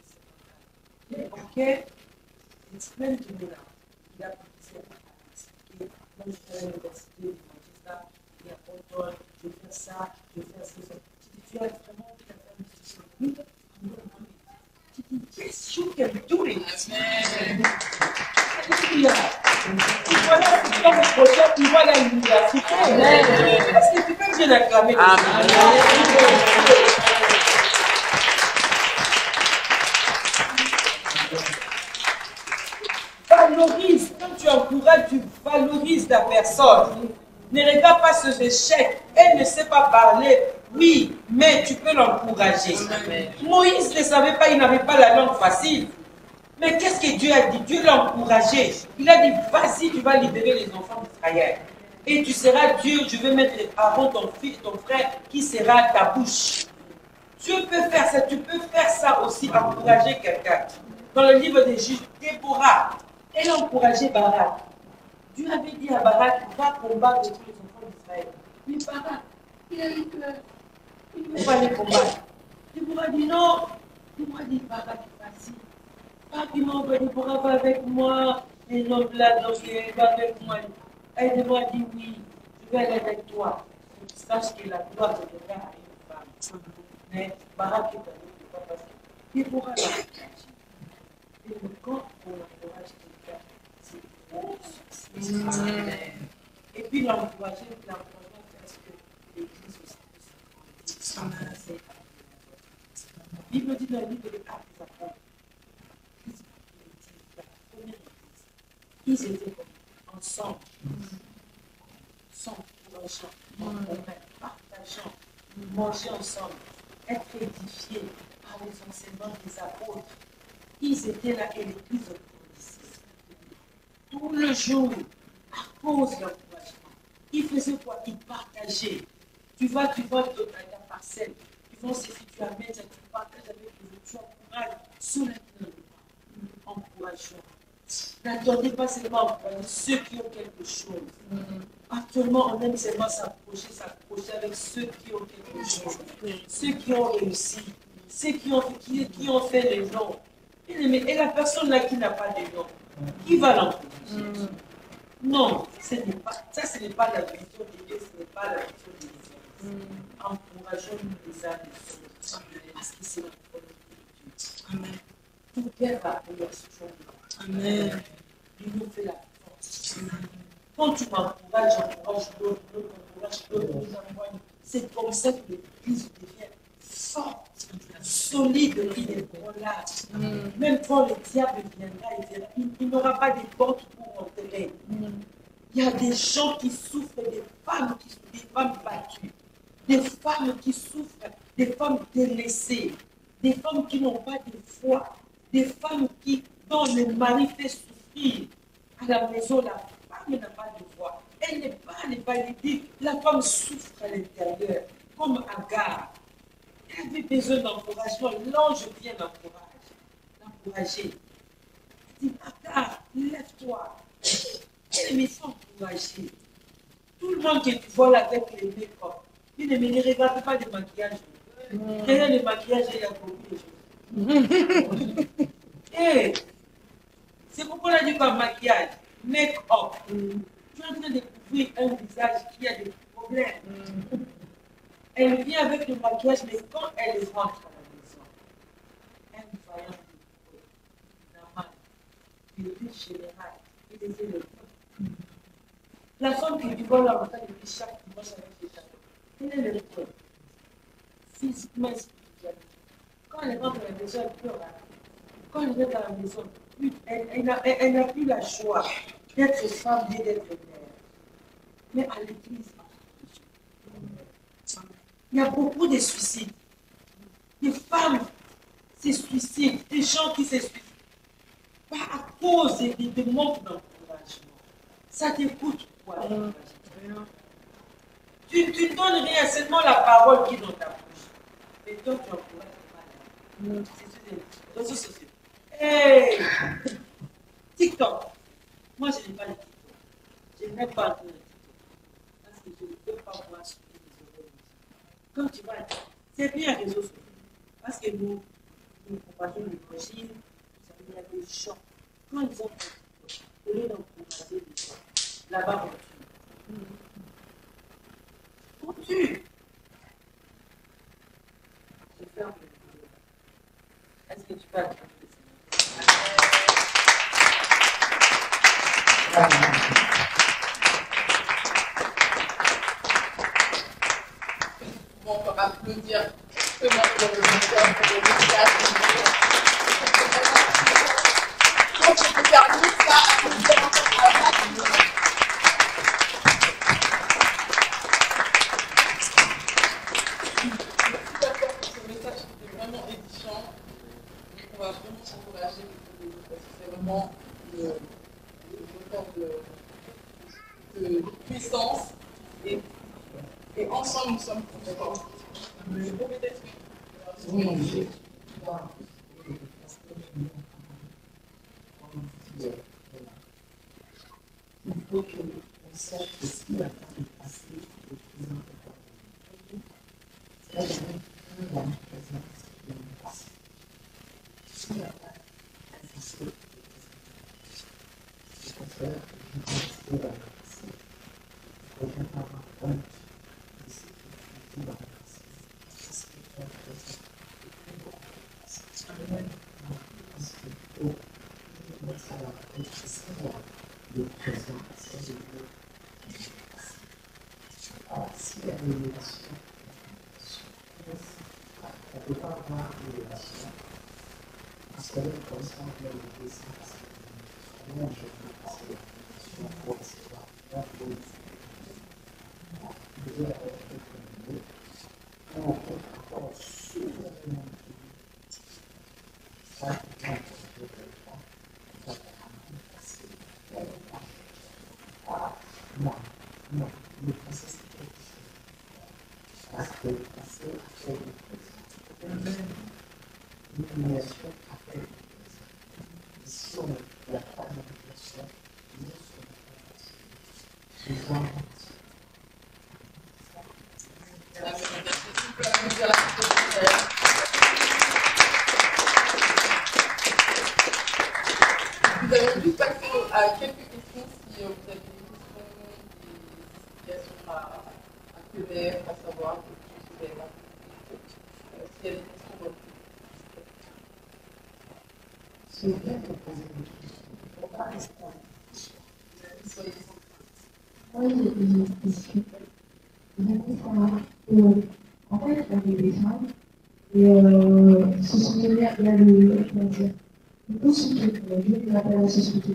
E: séminaire. Ok? Explain to me now. Il a poussé à expliquer. Moi, je suis à l'université de Manchester, il y a Porto, je vais faire ça, je vais faire ça. Tu as vraiment envie de faire une décision. Oui, tu dis, yes, you can do it. Amen. Alléluia. Et voilà, c'est comme le prochain, il va à l'université. Est-ce que tu peux bien acclamer? Valorise, quand tu encourages, tu valorises ta personne. Ne regarde pas ce échec. Elle ne sait pas parler. Oui, mais tu peux l'encourager. Moïse ne savait pas, il n'avait pas la langue facile. Mais qu'est-ce que Dieu a dit? Dieu l'a encouragé. Il a dit, vas-y, tu vas libérer les enfants d'Israël. Et tu seras Dieu, je vais mettre Aaron, ton fils, ton frère, qui sera ta bouche. Dieu peut faire ça, tu peux faire ça aussi, encourager quelqu'un. Dans le livre des Juges, Déborah, elle a encouragé Barak. Dieu avait dit à Barak, va combattre tous les enfants d'Israël. Mais Barak, il a dit qu'il ne veut pas les combattre. Déborah dit non. Déborah dit, Barak, vas-y. Déborah va avec moi. Et l'homme là, donc il va avec moi. Et Déborah dit oui, je vais aller avec toi. Sache que la gloire deviendra à une femme. Mais Barak est avec toi parce que Déborah l'a encouragé. Et quand on encourage quelqu'un, c'est pour succès. Et puis l'encourager fait ce que l'Église aussi peut. La Bible dit dans le livre de Actes des Apôtres, ils étaient ensemble, partageant, manger ensemble, être édifiés par les enseignements des apôtres. Ils étaient là et l'Église grandissait. Tout le jour, à cause de l'encouragement, ils faisaient quoi? Ils partageaient. Tu vas dans ta parcelle, ils vont saisir, tu amènes ça, tu partages avec les autres, tu encourages ceux-là qui n'ont pas. Encourageons. N'attendez pas seulement à encourager ceux qui ont quelque chose. Actuellement, on aime seulement s'approcher avec ceux qui ont quelque chose, ceux qui ont réussi, ceux qui ont fait les noms. Et la personne là qui n'a pas de nom, qui va l'encourager? Non, ce n'est pas la vision de Dieu, ce n'est pas la vision de Dieu. Encourageons-nous les uns les autres, parce que c'est la volonté de Dieu. Amen. Tout Père va appeler à ce jour-là. Amen. Il nous fait la force. Amen. Quand tu m'encourages, j'encourage l'autre, c'est comme ça que l'Église devient forte, solide, inébranlable. Même quand le diable viendra, il n'aura pas de porte pour entrer. Il y a des gens qui souffrent, des femmes battues, des femmes qui souffrent, des femmes délaissées, des femmes qui n'ont pas de foi, des femmes dont le mari fait souffrir. À la maison, la femme n'a pas de foi. Elle n'est pas dit. La femme souffre à l'intérieur, comme Agar. Elle avait besoin d'encouragement. L'ange vient l'encourager. Elle dit, Agar, lève-toi. Bien-aimé, faut encourager. Tout le monde que tu vois là avec les make-up, bien-aimé, ne regarde pas le maquillage. Derrière le maquillage, il y a beaucoup de choses. Et c'est pourquoi on a dit comme maquillage, make-up. Tu es en train de couvrir un visage qui a des problèmes. Elle vient avec le maquillage, mais quand elle rentre à la maison, un voyant normal, une vie générale, il était le point. La femme que tu vois là en train de faire chaque dimanche avec les gens, elle est le point. Physiquement et spirituellement. Quand elle rentre à la maison, elle pleure. Quand elle rentre à la maison, elle n'a plus la joie d'être femme et d'être mère. Mais à l'église, il y a beaucoup de suicides. Des femmes se suicident, des gens qui se suicident. Pas à cause de manque d'encouragement. Ça te coûte quoi? Tu ne donnes rien, seulement la parole qui est dans ta bouche. Mais toi, tu encourages les malades. C'est sur les réseaux sociaux. Hey! TikTok. Moi, je n'aime pas les TikTok. Je n'aime pas le TikTok. Parce que je ne peux pas voir ce que les oreilles. Quand tu vois, c'est bien les réseaux sociaux. Parce que nous combattons l'évangile, il y a des gens, quand ils ont fait TikTok, au lieu d'encourager les gens, là-bas, on tue. Je ferme le vidéo. Est-ce que tu peux attendre?
B: On peut applaudir justement pour le message, pour le message. Donc, je peux faire tout ça, applaudir encore à la fin. Ce message était vraiment édifiant. On va vraiment s'encourager parce que c'est vraiment le temps de puissance et ensemble nous sommes plus forts. Je peux peut-être.
A: Oui. Il faut qu'on sache que ce qui va passer le plus important. C'est la présence de notre passé. Ce qui va pas passer, c'est contraire de la passé. Il faut bien avoir honte de ce qui est dans le passé. C'est ce qui est présent. Parce que pour mettre à la réflexion le présent, c'est le passé. Alors, s'il y a des relations, on ne peut pas avoir de relations. Parce que là, comme ça, on peut le laisser passer. Comment je peux passer la relation pour recevoir la politique? Vous avez fait on peut encore souverainement ça, c'est un peu de non, le passé c'est quelque chose. Parce que le passé a fait le présent. L'illumination a fait le présent. Et si on n'a pas d'illumination, nous sommes pas passés. Nous sommes
B: Nous allons juste passer à quelques questions si vous avez des explications à connaître, à savoir, s'il y a des questions dans le
A: c'est bien de poser des questions. Il ne faut pas rester en
B: Soyez
F: Moi, j'ai une question. J'aimerais savoir que, en fait, il y avait des femmes, et ce sont il y a le, comment dire, le consulté, je l'appelle la société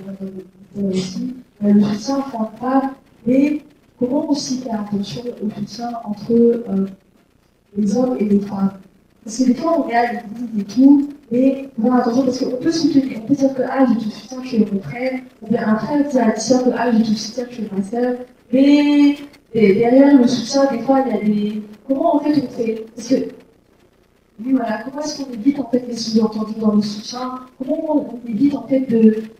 F: aussi, le soutien frontal, et comment aussi faire attention au soutien entre les hommes et les femmes. Parce que des fois, on regarde l'église et tout, mais faut faire attention parce qu'on peut soutenir, on peut dire que je te soutiens, tu es mon frère, ou bien un frère dit à la sœur que je te soutiens, tu es ma sœur, mais derrière le soutien, des fois, il y a des. Comment en fait on fait? Parce que Oui, voilà. Comment est-ce qu'on évite en fait les sous-entendus dans le soutien? Comment on évite en fait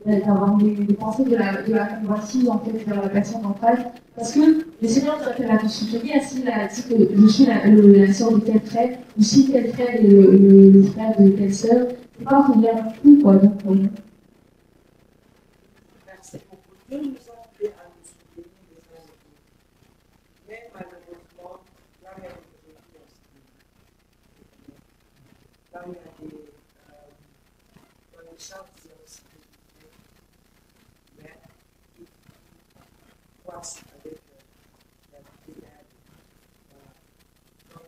F: d'avoir des pensées de la convoitise en fait vers la personne en face? Parce que le Seigneur nous appelle à nous soutenir si que je suis la sœur de tel frère, ou si tel frère est le frère de telle sœur. C'est pas pour dire un coup, quoi. Donc,
E: Merci beaucoup. Dieu nous a fait à nous soutenir les uns les autres. Mais malheureusement, là, il y a des défis aussi. Là, il y a dans les champs, il y a aussi des défis. Mais il croise avec la prière. Voilà. Donc,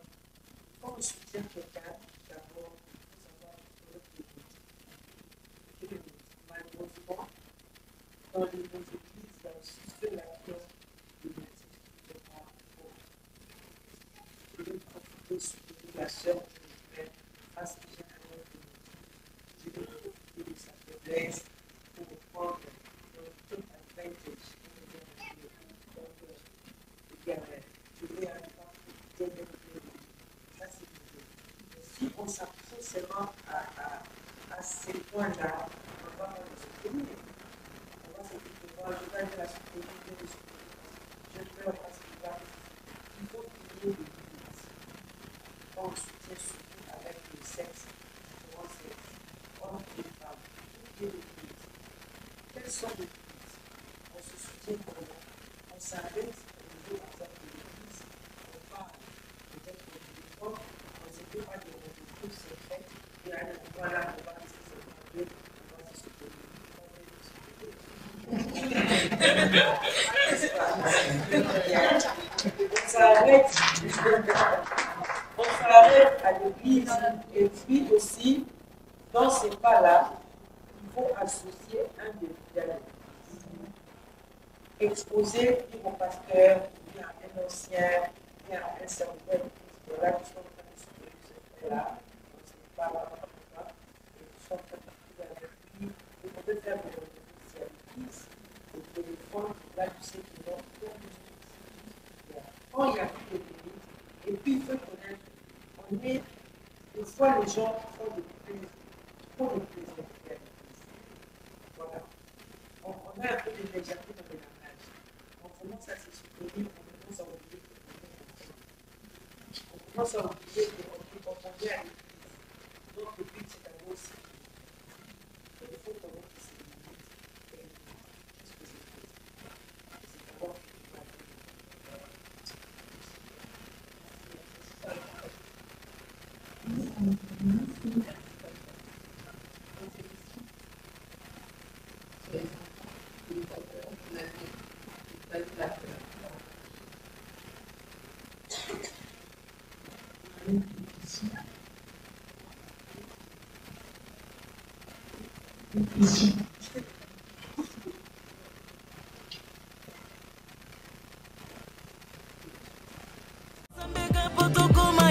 E: quand on soutient quelqu'un, d'abord, il faut savoir notre limite. Malheureusement, dans les églises, il y a aussi ceux-là qui ont des motifs de pas faux. Je vais profiter de soutenir la sœur de mon frère face à généralement des motifs. Je vais profiter de sa faiblesse pour prendre toute advantage. Donc, je vais aller profiter de ça, c'est bien. Mais si on s'appuie seulement à ces points-là, on va pas le soutenir. Je vais aller la soutenir, je pleure parce qu'il faut qu'il y ait des limites. Quand on soutient surtout avec le sexe, souvent c'est homme et femme, il y a des limites. Quelles sont les limites? On se soutient comment? On s'arrête au niveau par exemple de l'église, on parle peut-être au téléphone, on ne sait pas des rendez-vous secrets, et allez, voilà, on va rester séparés, on va se soutenir. On s'arrête à l'église et puis aussi, dans ces cas-là, il faut associer un des fidèles. Exposer au pasteur, bien un ancien, bien un serviteur, voilà, qui sont en train de soutenir ce frère-là, on ne sait pas là, et qui sont en train de prier avec lui, et on peut faire des rendez-vous à l'église, au téléphone, là tu sais qu'ils vont faire des choses. Quand il y a plus de limites, et puis il faut connaître, on est, des fois les gens font des plaisirs à l'église. Voilà. On a un peu de légèreté dans le langage. On commence à se soutenir, on commence à oublier qu'on vient à l'église. Donc le but c'est d'avoir aussi. Il faut connaître ses limites. Qu'est-ce que c'est d'abord
G: Zambega potokoma